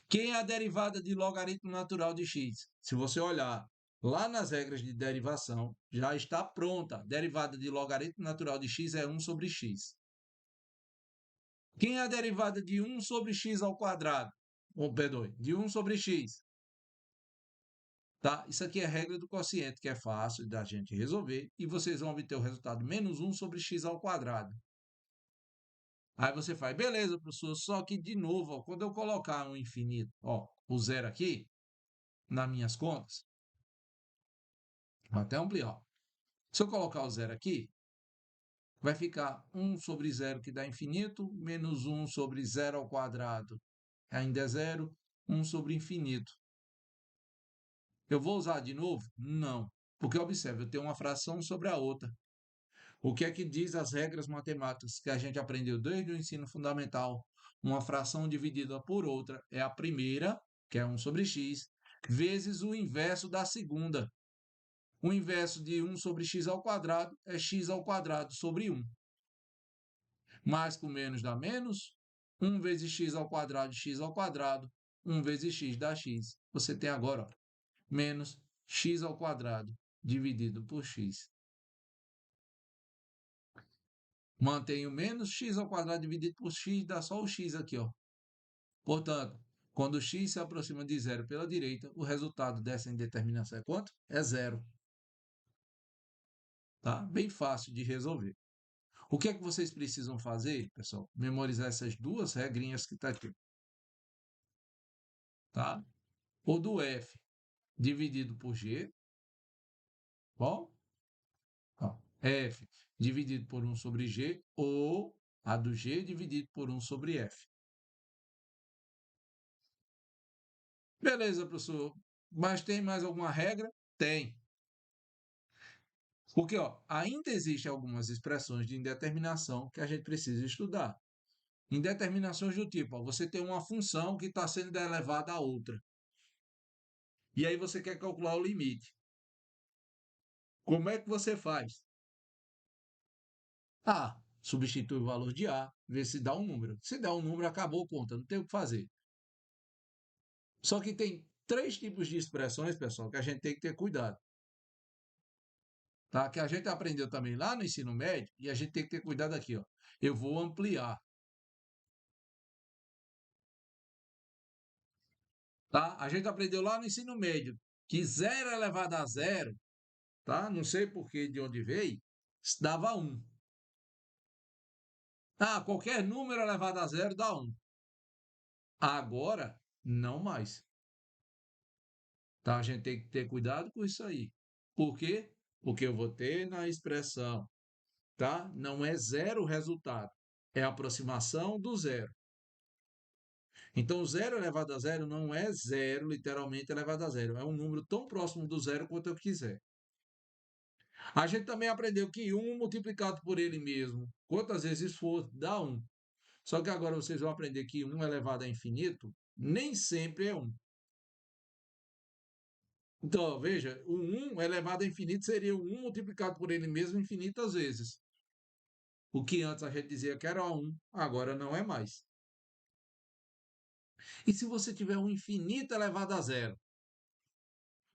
Quem é a derivada de logaritmo natural de x? Se você olhar lá nas regras de derivação, já está pronta. A derivada de logaritmo natural de x é 1 sobre x. Quem é a derivada de 1 sobre x ao quadrado? Perdoe, de 1 sobre x. Tá? Isso aqui é a regra do quociente, que é fácil da gente resolver, e vocês vão obter o resultado menos 1 sobre x ao quadrado. Aí você faz, beleza, professor, só que de novo, ó, quando eu colocar um infinito, ó, o zero aqui, nas minhas contas, vou até ampliar. Se eu colocar o zero aqui, vai ficar 1 sobre zero, que dá infinito, menos 1 sobre zero ao quadrado, ainda é zero, 1 sobre infinito. Eu vou usar de novo? Não, porque observe, eu tenho uma fração sobre a outra. O que é que diz as regras matemáticas que a gente aprendeu desde o ensino fundamental? Uma fração dividida por outra é a primeira, que é 1 sobre x, vezes o inverso da segunda. O inverso de 1 sobre x ao quadrado é x ao quadrado sobre 1. Mais com menos dá menos. 1 vezes x ao quadrado de x ao quadrado. 1 vezes x dá x. Você tem agora, ó, menos x ao quadrado dividido por x. Mantenho menos x ao quadrado dividido por x, dá só o x aqui, ó. Portanto, quando x se aproxima de zero pela direita, o resultado dessa indeterminação é quanto? É zero. Tá? Bem fácil de resolver. O que é que vocês precisam fazer, pessoal? Memorizar essas duas regrinhas que está aqui. Tá? O do f dividido por g, bom? Ó, f dividido por 1 sobre g, ou a do g dividido por 1 sobre f. Beleza, professor. Mas tem mais alguma regra? Tem. Porque ó, ainda existem algumas expressões de indeterminação que a gente precisa estudar. Indeterminações do tipo, ó, você tem uma função que está sendo elevada a outra. E aí você quer calcular o limite. Como é que você faz? A, substitui o valor de A, vê se dá um número. Se dá um número, acabou a conta, não tem o que fazer. Só que tem três tipos de expressões, pessoal, que a gente tem que ter cuidado. Tá? Que a gente aprendeu também lá no ensino médio e a gente tem que ter cuidado aqui. Ó. Eu vou ampliar. Tá? A gente aprendeu lá no ensino médio que zero elevado a zero, tá? Não sei por que de onde veio, dava 1. Ah, qualquer número elevado a zero dá 1. Agora, não mais. Tá? A gente tem que ter cuidado com isso aí. Por quê? Porque eu vou ter na expressão, tá? Não é zero o resultado, é a aproximação do zero. Então, zero elevado a zero não é zero, literalmente elevado a zero. É um número tão próximo do zero quanto eu quiser. A gente também aprendeu que 1 multiplicado por ele mesmo, quantas vezes for, dá 1. Só que agora vocês vão aprender que 1 elevado a infinito nem sempre é 1. Então, veja, o 1 elevado a infinito seria o 1 multiplicado por ele mesmo infinitas vezes. O que antes a gente dizia que era 1, agora não é mais. E se você tiver um infinito elevado a zero?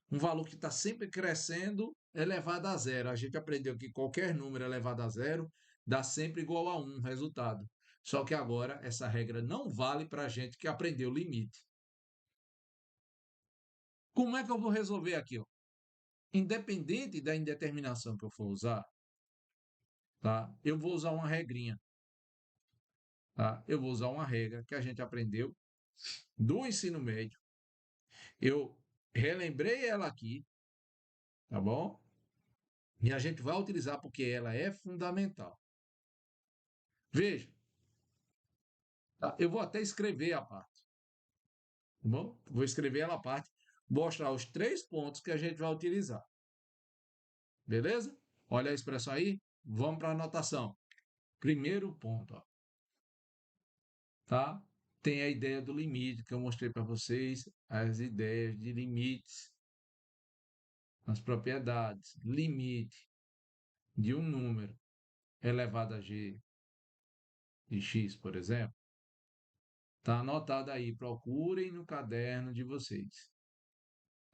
Um valor que está sempre crescendo elevado a zero. A gente aprendeu que qualquer número elevado a zero dá sempre igual a 1 resultado. Só que agora essa regra não vale para a gente que aprendeu o limite. Como é que eu vou resolver aqui? Ó? Independente da indeterminação que eu for usar, tá? Eu vou usar uma regrinha. Tá? Eu vou usar uma regra que a gente aprendeu do ensino médio. Eu relembrei ela aqui, tá bom? E a gente vai utilizar porque ela é fundamental. Veja, tá? Eu vou até escrever a parte, tá bom? Vou escrever ela a parte, mostrar os 3 pontos que a gente vai utilizar. Beleza? Olha a expressão aí. Vamos para a anotação. Primeiro ponto, ó, tá? Tem a ideia do limite que eu mostrei para vocês, as ideias de limites, as propriedades, limite de um número elevado a g de x, por exemplo, está anotado aí. Procurem no caderno de vocês.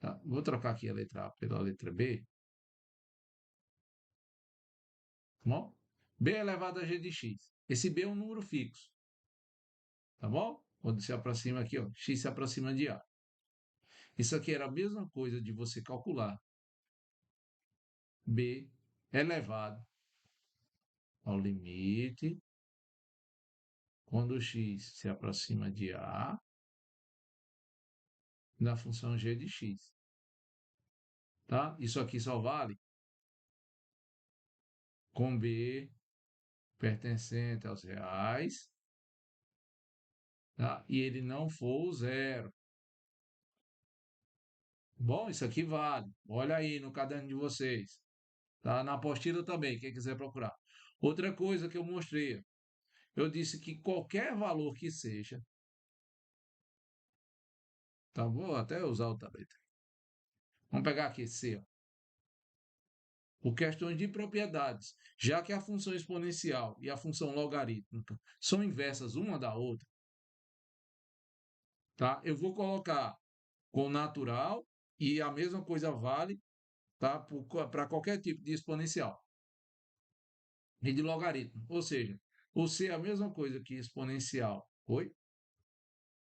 Tá? Vou trocar aqui a letra A pela letra B. Tá bom? B elevado a g de x. Esse B é um número fixo. Tá bom? Quando se aproxima aqui, ó, x se aproxima de A. Isso aqui era a mesma coisa de você calcular B elevado ao limite quando x se aproxima de A da função g de x. Tá? Isso aqui só vale com B pertencente aos reais, tá? E ele não for o zero. Bom, isso aqui vale. Olha aí no caderno de vocês. Tá? Na apostila também, quem quiser procurar. Outra coisa que eu mostrei, eu disse que qualquer valor que seja, tá? Vou até usar outra letra. Vamos pegar aqui C, ó. Por questões de propriedades, já que a função exponencial e a função logarítmica são inversas uma da outra, tá? Eu vou colocar com natural e a mesma coisa vale, tá? Para qualquer tipo de exponencial e de logaritmo. Ou seja, o C é a mesma coisa que exponencial. Oi?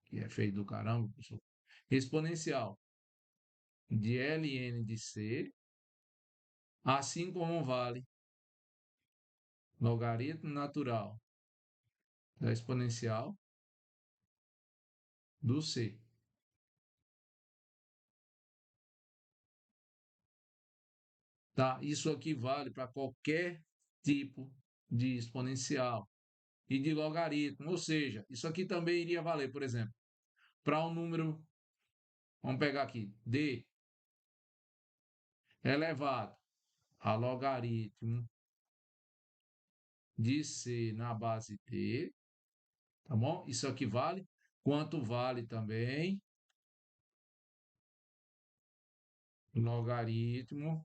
Que é feio do caramba, professor. Exponencial de ln de C, assim como vale logaritmo natural da exponencial do C. Tá? Isso aqui vale para qualquer tipo de exponencial e de logaritmo. Ou seja, isso aqui também iria valer, por exemplo, para um número, vamos pegar aqui, d elevado a logaritmo de C na base t, tá bom? Isso aqui vale. Quanto vale também logaritmo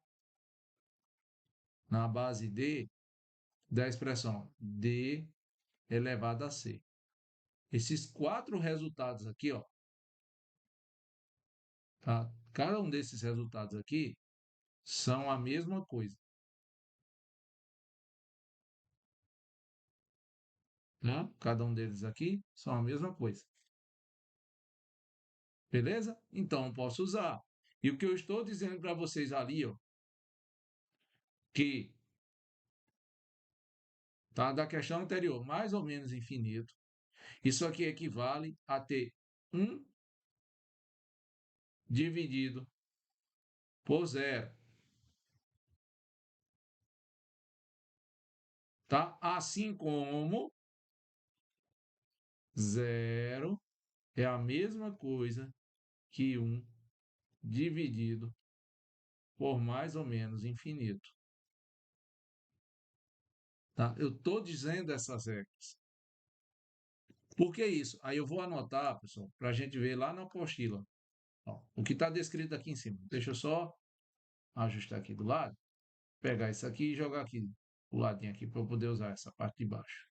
na base d da expressão d elevado a c. Esses quatro resultados aqui, ó, tá? Cada um desses resultados aqui são a mesma coisa, tá? Cada um deles aqui são a mesma coisa. Beleza? Então, eu posso usar. E o que eu estou dizendo para vocês ali, ó, que tá da questão anterior, mais ou menos infinito, isso aqui equivale a ter 1 dividido por zero, tá? Assim como zero é a mesma coisa que 1 dividido por mais ou menos infinito. Tá? Eu estou dizendo essas regras. Por que isso? Aí eu vou anotar, pessoal, para a gente ver lá na apostila. Ó, o que está descrito aqui em cima. Deixa eu só ajustar aqui do lado, pegar isso aqui e jogar aqui, o ladinho aqui, para eu poder usar essa parte de baixo.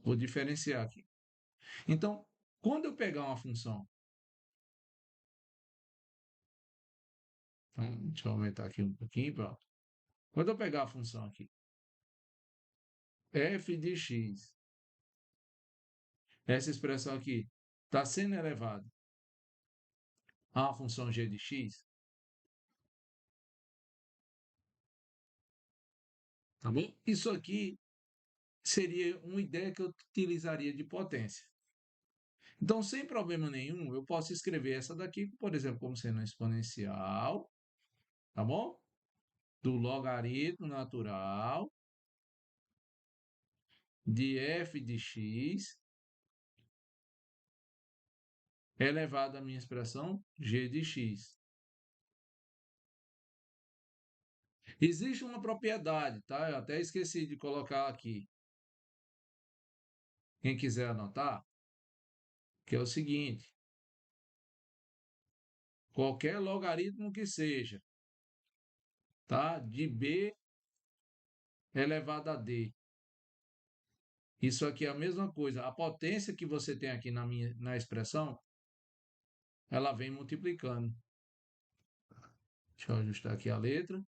Vou diferenciar aqui. Então, quando eu pegar uma função, então, deixa eu aumentar aqui um pouquinho, pronto. Quando eu pegar a função aqui, f de x, essa expressão aqui está sendo elevada a uma função g de x, tá bom? Isso aqui seria uma ideia que eu utilizaria de potência. Então, sem problema nenhum, eu posso escrever essa daqui, por exemplo, como sendo exponencial, tá bom? Do logaritmo natural de f de x elevado à minha expressão g de x. Existe uma propriedade, tá? Eu até esqueci de colocar aqui. Quem quiser anotar, que é o seguinte: qualquer logaritmo que seja, tá? De b elevado a d. Isso aqui é a mesma coisa. A potência que você tem aqui na expressão, ela vem multiplicando. Deixa eu ajustar aqui a letra.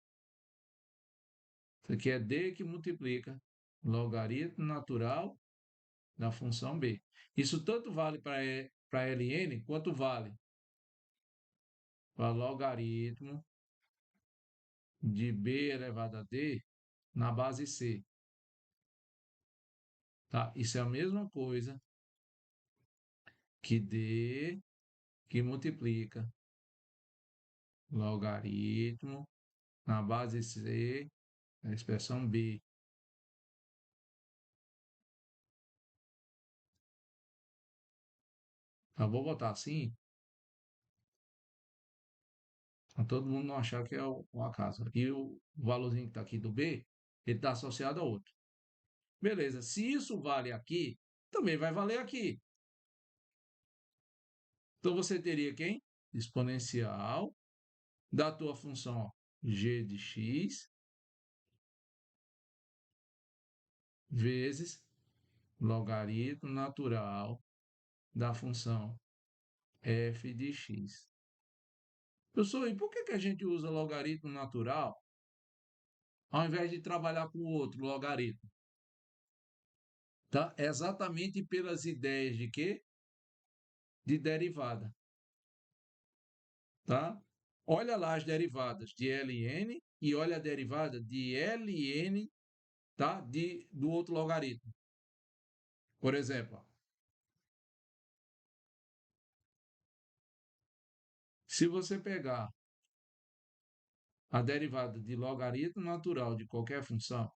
Isso aqui é d que multiplica logaritmo natural da função b. Isso tanto vale para ln, quanto vale para logaritmo de b elevado a d na base c. Tá? Isso é a mesma coisa que d que multiplica logaritmo na base c da expressão b. Eu vou botar assim, para todo mundo não achar que é um acaso. E o valorzinho que está aqui do b, ele está associado a outro. Beleza, se isso vale aqui, também vai valer aqui. Então você teria quem? Exponencial da tua função ó, g de x vezes logaritmo natural da função f de x. Professor, e por que a gente usa logaritmo natural ao invés de trabalhar com o outro logaritmo? Tá? Exatamente pelas ideias de quê? De derivada. Tá? Olha lá as derivadas de ln e olha a derivada de ln, tá? Do outro logaritmo. Por exemplo, se você pegar a derivada de logaritmo natural de qualquer função,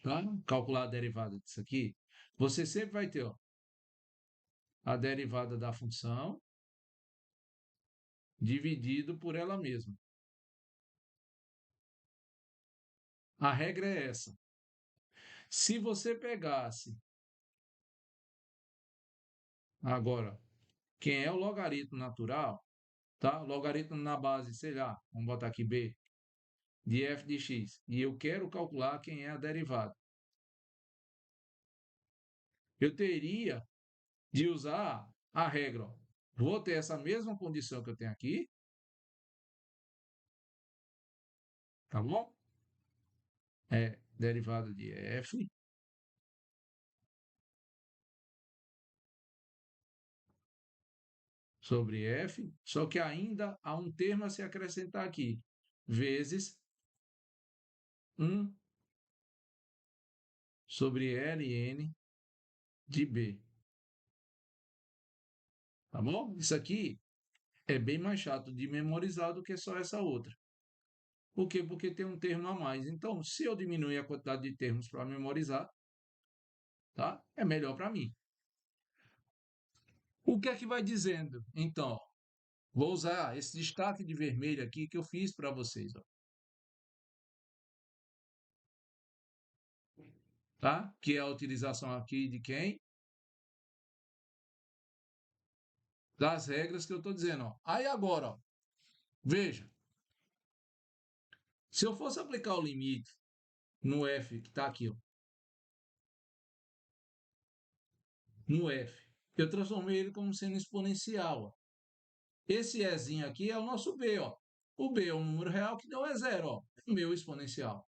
tá? Calcular a derivada disso aqui, você sempre vai ter ó, a derivada da função dividido por ela mesma. A regra é essa. Se você pegasse agora quem é o logaritmo natural, tá? Logaritmo na base, sei lá, vamos botar aqui b, de f de x. E eu quero calcular quem é a derivada. Eu teria de usar a regra. Ó. Vou ter essa mesma condição que eu tenho aqui, tá bom? É derivada de f sobre f, só que ainda há um termo a se acrescentar aqui, vezes 1 sobre ln de b, tá bom? Isso aqui é bem mais chato de memorizar do que só essa outra. Por quê? Porque tem um termo a mais. Então, se eu diminuir a quantidade de termos para memorizar, tá? É melhor para mim. O que é que vai dizendo? Então, vou usar esse destaque de vermelho aqui que eu fiz para vocês, ó, tá? Que é a utilização aqui de quem? Das regras que eu estou dizendo, ó. Aí agora, ó, veja, se eu fosse aplicar o limite no f que está aqui, ó, no f, eu transformei ele como sendo exponencial, ó. Esse ezinho aqui é o nosso b, ó. O b é um número real que não é zero, ó. O meu exponencial.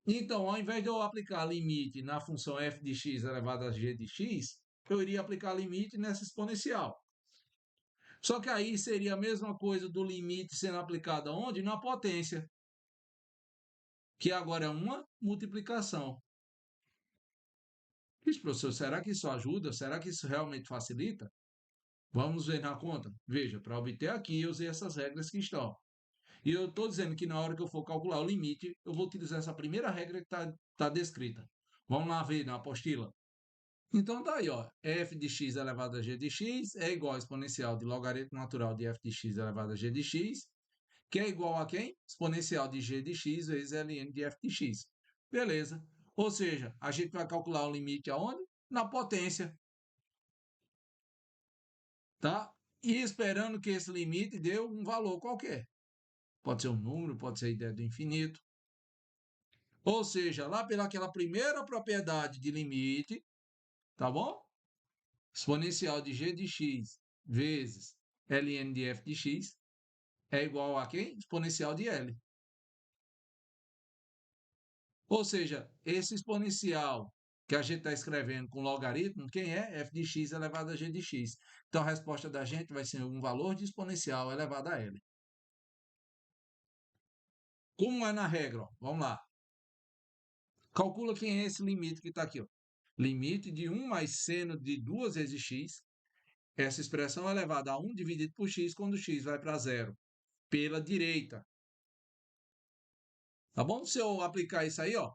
Então, ao invés de eu aplicar limite na função f de x elevado a g de x, eu iria aplicar limite nessa exponencial. Só que aí seria a mesma coisa do limite sendo aplicado aonde? Na potência, que agora é uma multiplicação. Isso, professor, será que isso ajuda? Será que isso realmente facilita? Vamos ver na conta. Veja, para obter aqui, eu usei essas regras que estão. E eu estou dizendo que na hora que eu for calcular o limite, eu vou utilizar essa primeira regra que está descrita. Vamos lá ver na apostila. Então tá aí, ó. F de x elevado a g de x é igual ao exponencial de logaritmo natural de f de x elevado a g de x, que é igual a quem? Exponencial de g de x vezes ln de f de x. Beleza. Ou seja, a gente vai calcular o limite aonde? Na potência, tá? E esperando que esse limite dê um valor qualquer. Pode ser um número, pode ser a ideia do infinito. Ou seja, lá pelaquela primeira propriedade de limite, tá bom? Exponencial de g de x vezes ln de f de x é igual a quem? Exponencial de L. Ou seja, esse exponencial que a gente está escrevendo com logaritmo, quem é? F de x elevado a g de x. Então, a resposta da gente vai ser um valor de exponencial elevado a L. Como é na regra? Ó, vamos lá. Calcula quem é esse limite que está aqui. Ó. Limite de 1 mais seno de 2 vezes x. Essa expressão é elevada a 1 dividido por x quando x vai para zero. Pela direita. Tá bom? Se eu aplicar isso aí, ó,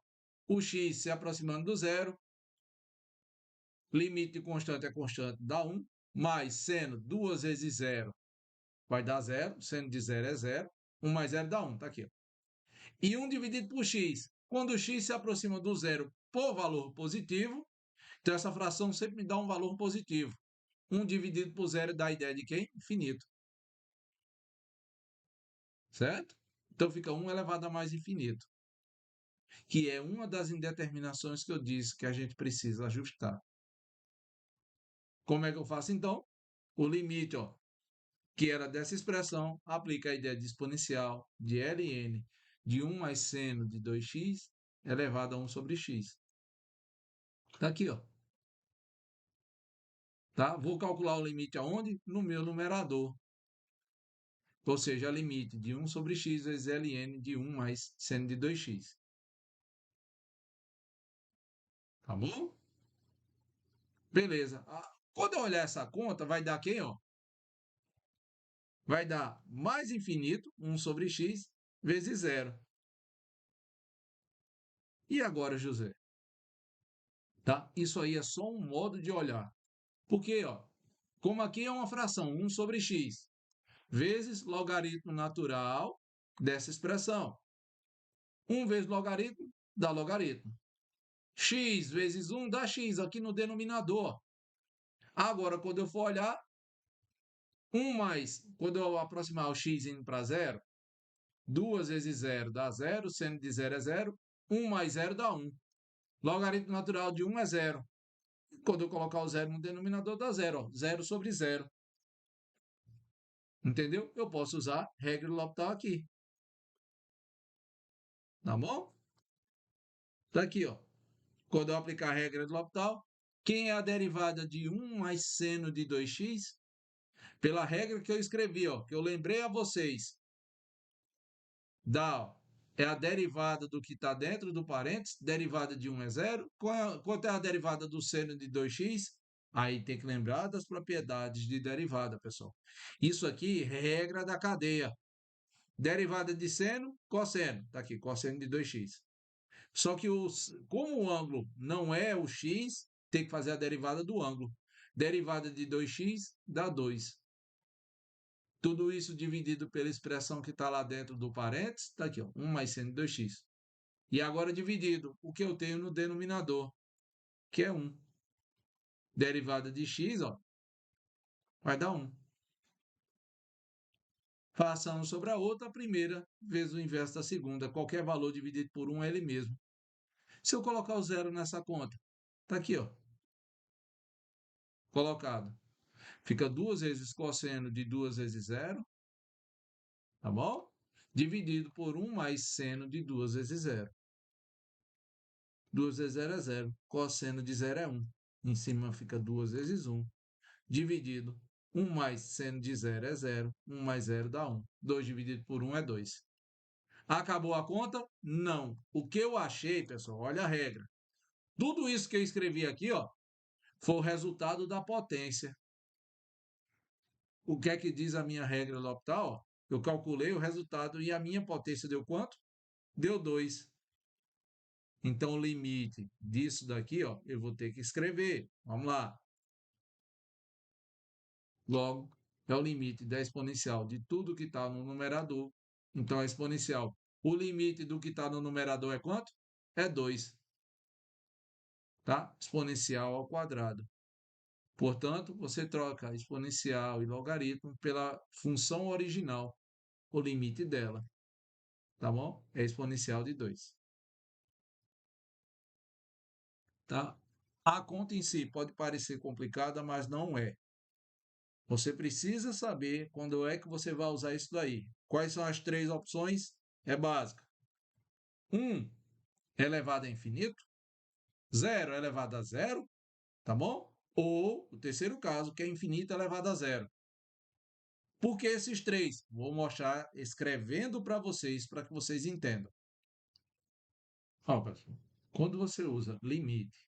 o x se aproximando do zero, limite de constante é constante, dá 1, mais seno 2 vezes zero vai dar zero, seno de zero é zero, 1 mais zero dá 1, tá aqui. Ó. E 1 dividido por x, quando o x se aproxima do zero por valor positivo, então essa fração sempre me dá um valor positivo. 1 dividido por zero dá a ideia de quem? Infinito. Certo? Então fica 1 elevado a mais infinito, que é uma das indeterminações que eu disse que a gente precisa ajustar. Como é que eu faço então? O limite, ó, que era dessa expressão, aplica a ideia de exponencial de ln de 1 mais seno de 2x elevado a 1 sobre x. Está aqui, ó. Tá? Vou calcular o limite aonde? No meu numerador. Ou seja, limite de 1 sobre x vezes ln de 1 mais seno de 2x. Tá bom? Beleza. Quando eu olhar essa conta, vai dar quem, ó? Vai dar mais infinito, 1 sobre x, vezes zero. E agora, José? Tá? Isso aí é só um modo de olhar. Porque, ó, como aqui é uma fração, 1 sobre x, vezes logaritmo natural dessa expressão. 1 vezes logaritmo dá logaritmo. X vezes 1 dá x aqui no denominador. Agora, quando eu for olhar, quando eu aproximar o x indo para zero, 2 vezes zero dá zero, seno de zero é zero, 1 mais zero dá 1. Logaritmo natural de 1 é zero. Quando eu colocar o zero no denominador, dá zero, ó, zero sobre zero. Entendeu? Eu posso usar regra do L'Hopital aqui. Tá bom? Tá aqui, ó. Quando eu aplicar a regra do L'Hopital, quem é a derivada de 1 mais seno de 2x? Pela regra que eu escrevi, ó, que eu lembrei a vocês, dá, ó, é a derivada do que está dentro do parênteses, derivada de 1 é zero. Quanto é a derivada do seno de 2x? Aí tem que lembrar das propriedades de derivada, pessoal. Isso aqui é regra da cadeia. Derivada de seno, cosseno. Está aqui, cosseno de 2x. Só que como o ângulo não é o x, tem que fazer a derivada do ângulo. Derivada de 2x dá 2. Tudo isso dividido pela expressão que está lá dentro do parênteses, está aqui, ó, 1 mais seno de 2x. E agora dividido o que eu tenho no denominador, que é 1. Derivada de x, ó, vai dar 1. Faça 1 sobre a outra, a primeira vezes o inverso da segunda. Qualquer valor dividido por 1 é ele mesmo. Se eu colocar o zero nessa conta, está aqui, ó, colocado. Fica 2 vezes cosseno de 2 vezes zero, tá bom? Dividido por 1 mais seno de 2 vezes zero. 2 vezes zero é zero. Cosseno de zero é 1. Em cima fica 2 vezes 1. Dividido. 1 mais seno de zero é zero. 1 mais zero dá 1. 2 dividido por 1 é 2. Acabou a conta? Não. O que eu achei, pessoal, olha a regra. Tudo isso que eu escrevi aqui, ó, foi o resultado da potência. O que é que diz a minha regra L'Hopital? Eu calculei o resultado e a minha potência deu quanto? Deu 2. Então, o limite disso daqui, ó, eu vou ter que escrever. Vamos lá. Logo, é o limite da exponencial de tudo que está no numerador. Então, a exponencial. O limite do que está no numerador é quanto? É 2. Tá? Exponencial ao quadrado. Portanto, você troca exponencial e logaritmo pela função original, o limite dela. Tá bom? É exponencial de 2. Tá? A conta em si pode parecer complicada, mas não é. Você precisa saber quando é que você vai usar isso daí. Quais são as 3 opções? É básica. 1 elevado a infinito. 0 elevado a zero. Tá bom? Ou o terceiro caso, que é infinito elevado a zero. Por que esses 3? Vou mostrar escrevendo para vocês, para que vocês entendam. Ó, pessoal, quando você usa limite,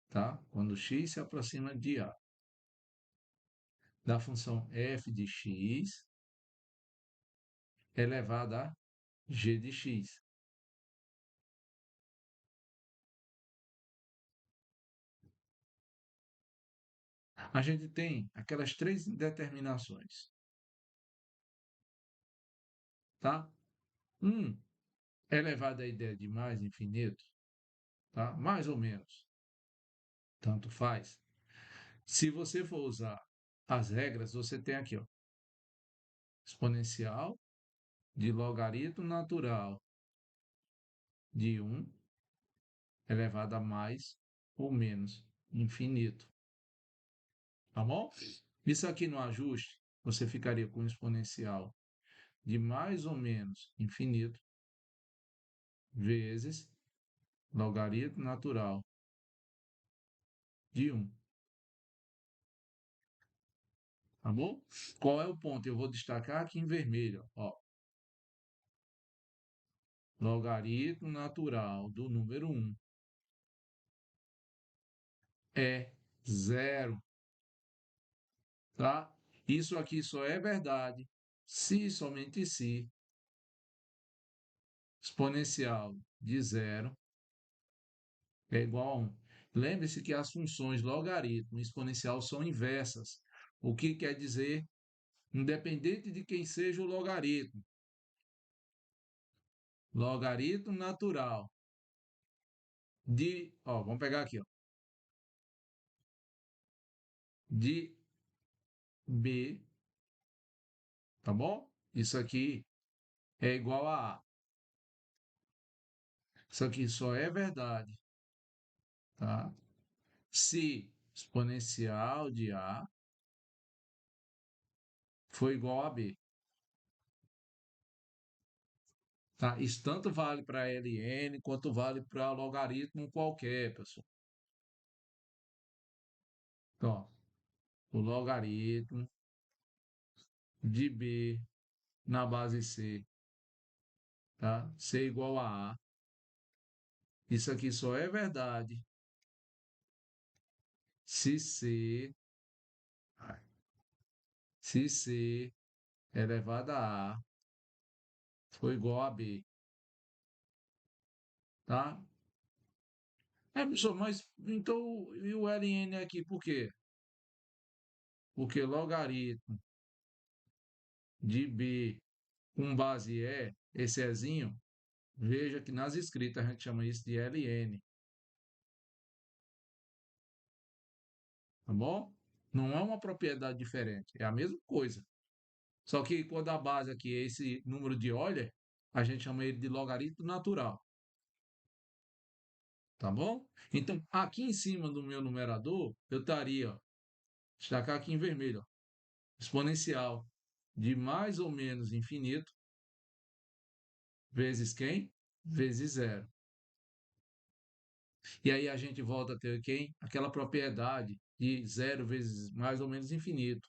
tá? Quando x se aproxima de a, da função f de x elevado a g de x. A gente tem aquelas 3 determinações, tá? 1 elevado à ideia de mais infinito, tá? Mais ou menos, tanto faz. Se você for usar as regras, você tem aqui, ó, exponencial de logaritmo natural de 1 elevado a mais ou menos infinito. Tá bom? Isso aqui no ajuste, você ficaria com exponencial de mais ou menos infinito vezes logaritmo natural de 1. Tá bom? Qual é o ponto? Eu vou destacar aqui em vermelho. Ó. Logaritmo natural do número 1 é zero. Tá? Isso aqui só é verdade se, somente se, exponencial de zero é igual a 1. Lembre-se que as funções logaritmo e exponencial são inversas. O que quer dizer? Independente de quem seja o logaritmo. Logaritmo natural de... Ó, vamos pegar aqui. Ó. de B, tá bom? Isso aqui é igual a A. Isso aqui só é verdade, tá? Se exponencial de A for igual a B. Tá? Isso tanto vale para ln quanto vale para logaritmo qualquer, pessoal. Então, ó, o logaritmo de B na base C, tá? C igual a A. Isso aqui só é verdade se C, se C elevado a A for igual a B, tá? Professor, mas então e o ln aqui por quê? Porque logaritmo de B com base E, esse Ezinho, veja que nas escritas a gente chama isso de ln, tá bom? Não é uma propriedade diferente, é a mesma coisa. Só que quando a base aqui é esse número de Euler, a gente chama ele de logaritmo natural, tá bom? Então, aqui em cima do meu numerador, eu estaria, ó, destacar aqui em vermelho, ó, exponencial de mais ou menos infinito vezes quem? Vezes zero. E aí a gente volta a ter quem? Aquela propriedade de zero vezes mais ou menos infinito,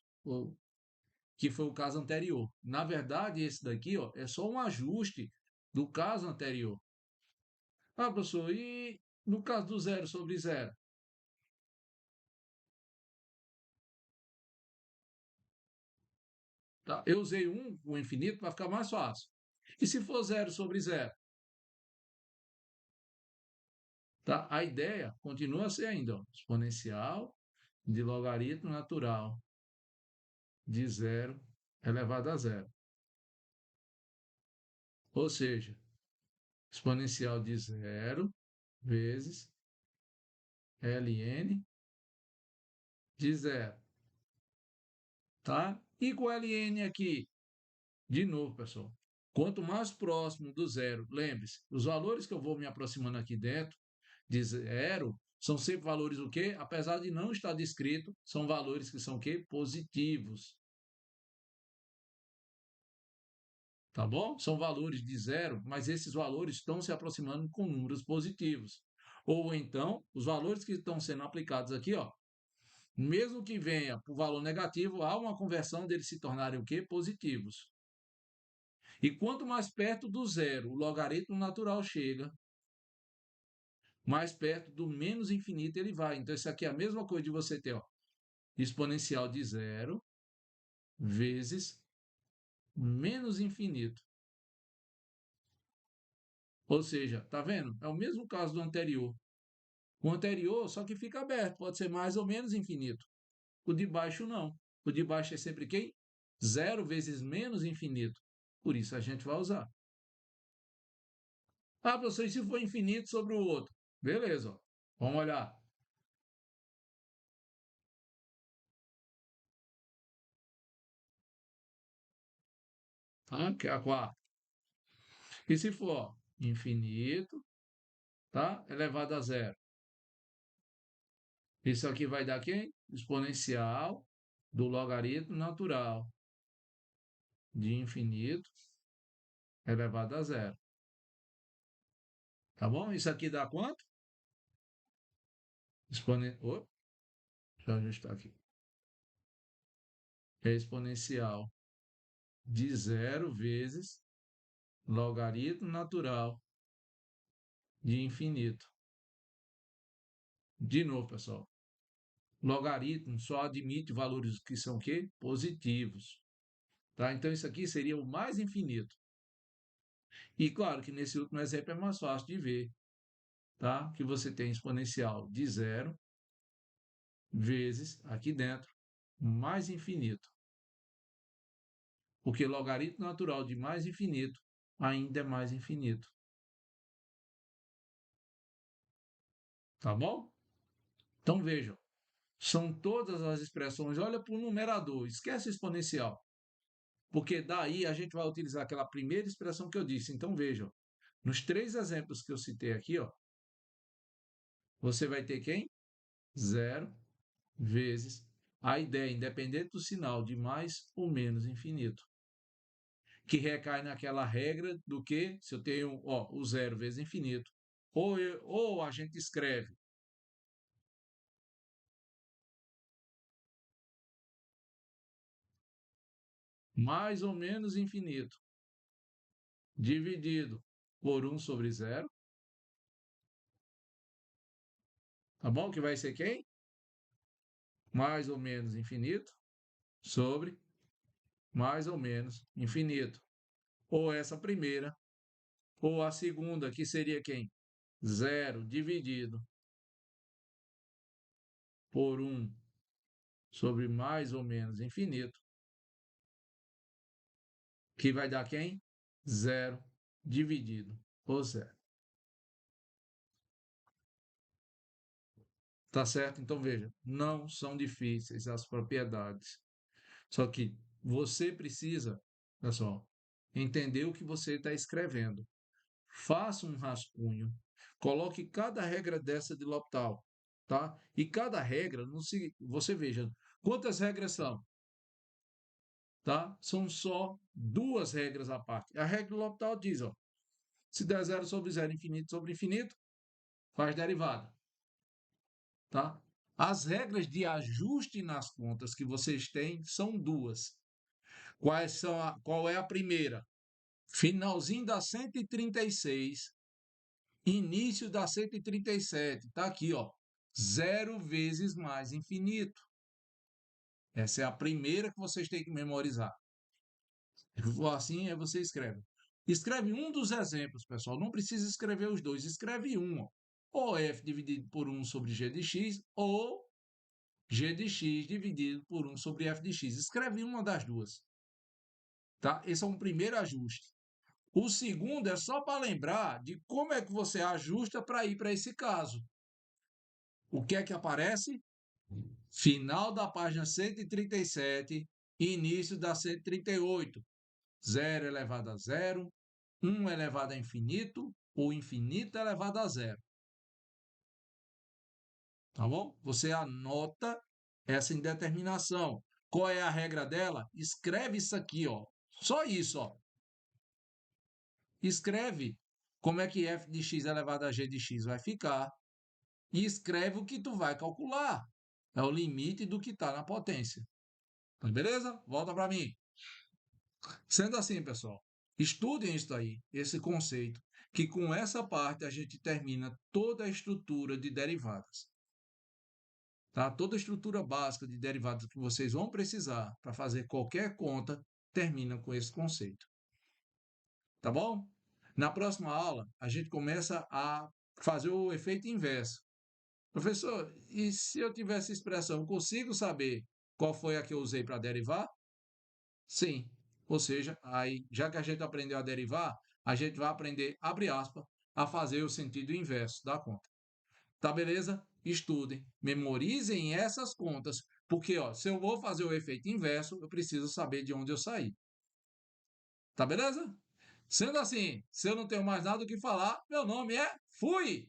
que foi o caso anterior. Na verdade, esse daqui, ó, é só um ajuste do caso anterior. Ah, professor, e no caso do zero sobre zero? Tá? Eu usei o infinito, para ficar mais fácil. E se for zero sobre zero? Tá? A ideia continua a ser ainda, ó, exponencial de logaritmo natural de zero elevado a zero. Ou seja, exponencial de zero vezes ln de zero. Tá? E com ln aqui, de novo, pessoal, quanto mais próximo do zero, lembre-se, os valores que eu vou me aproximando aqui dentro de zero são sempre valores o quê? Apesar de não estar descrito, são valores que são o quê? Positivos. Tá bom? São valores de zero, mas esses valores estão se aproximando com números positivos. Ou então, os valores que estão sendo aplicados aqui, ó, mesmo que venha por valor negativo, há uma conversão deles se tornarem o quê? Positivos. E quanto mais perto do zero o logaritmo natural chega, mais perto do menos infinito ele vai. Então, isso aqui é a mesma coisa de você ter, ó, exponencial de zero vezes menos infinito. Ou seja, tá vendo? É o mesmo caso do anterior. O anterior só que fica aberto, pode ser mais ou menos infinito. O de baixo não. O de baixo é sempre quem? Zero vezes menos infinito. Por isso a gente vai usar. Ah, professor, e se for infinito sobre o outro? Beleza, ó. Vamos olhar. Tá? Que é a quarta. E se for infinito, tá? Elevado a zero. Isso aqui vai dar quem? Exponencial do logaritmo natural de infinito elevado a zero. Tá bom? Isso aqui dá quanto? Oh, deixa eu ajustar aqui. É exponencial de zero vezes logaritmo natural de infinito. De novo, pessoal. Logaritmo só admite valores que são o quê? Positivos. Tá? Então, isso aqui seria o mais infinito. E claro que nesse último exemplo é mais fácil de ver, tá? Que você tem exponencial de zero vezes, aqui dentro, mais infinito. Porque logaritmo natural de mais infinito ainda é mais infinito. Tá bom? Então vejam, São todas as expressões. Olha para o numerador, esquece o exponencial. Porque daí a gente vai utilizar aquela primeira expressão que eu disse. Então vejam, nos 3 exemplos que eu citei aqui, ó, você vai ter quem? Zero vezes a ideia, independente do sinal, de mais ou menos infinito. Que recai naquela regra do que, se eu tenho o zero vezes infinito, ou a gente escreve mais ou menos infinito dividido por 1/0, tá bom? Que vai ser quem? Mais ou menos infinito sobre mais ou menos infinito. Ou essa primeira, ou a segunda, que seria quem? Zero dividido por 1 sobre mais ou menos infinito, que vai dar quem? Zero dividido por zero. Tá certo? Então veja, não são difíceis as propriedades. Só que você precisa, pessoal, entender o que você está escrevendo. Faça um rascunho, coloque cada regra dessa de L'Hopital, tá? E cada regra, não se, você veja, quantas regras são, tá? São só 2 regras à parte. A regra do L'Hopital diz, ó, se der 0/0, infinito sobre infinito, faz derivada, tá? As regras de ajuste nas contas que vocês têm são 2. Qual é a primeira? Finalzinho da 136, início da 137. Está aqui, ó. 0 vezes mais infinito. Essa é a primeira que vocês têm que memorizar. Assim é você escreve. Escreve um dos exemplos, pessoal. Não precisa escrever os dois. Escreve um. Ó. Ou f dividido por 1 sobre g de x, ou g de x dividido por 1 sobre f de x. Escreve uma das duas. Tá? Esse é um primeiro ajuste. O segundo é só para lembrar de como é que você ajusta para ir para esse caso. O que é que aparece? Final da página 137, início da 138. 0 elevado a zero, 1 elevado a infinito, ou infinito elevado a zero. Tá bom? Você anota essa indeterminação. Qual é a regra dela? Escreve isso aqui, ó. Só isso, ó. Escreve como é que f de x elevado a g de x vai ficar e escreve o que tu vai calcular. É o limite do que está na potência. Tá beleza? Volta para mim. Sendo assim, pessoal, estudem isso aí, esse conceito, que com essa parte a gente termina toda a estrutura de derivadas. Tá? Toda a estrutura básica de derivadas que vocês vão precisar para fazer qualquer conta termina com esse conceito. Tá bom? Na próxima aula, a gente começa a fazer o efeito inverso. Professor, e se eu tiver essa expressão, consigo saber qual foi a que eu usei para derivar? Sim. Ou seja, aí, já que a gente aprendeu a derivar, a gente vai aprender, abre aspas, a fazer o sentido inverso da conta. Tá beleza? Estudem, memorizem essas contas, porque ó, se eu vou fazer o efeito inverso, eu preciso saber de onde eu saí. Tá beleza? Sendo assim, se eu não tenho mais nada o que falar, meu nome é Fui!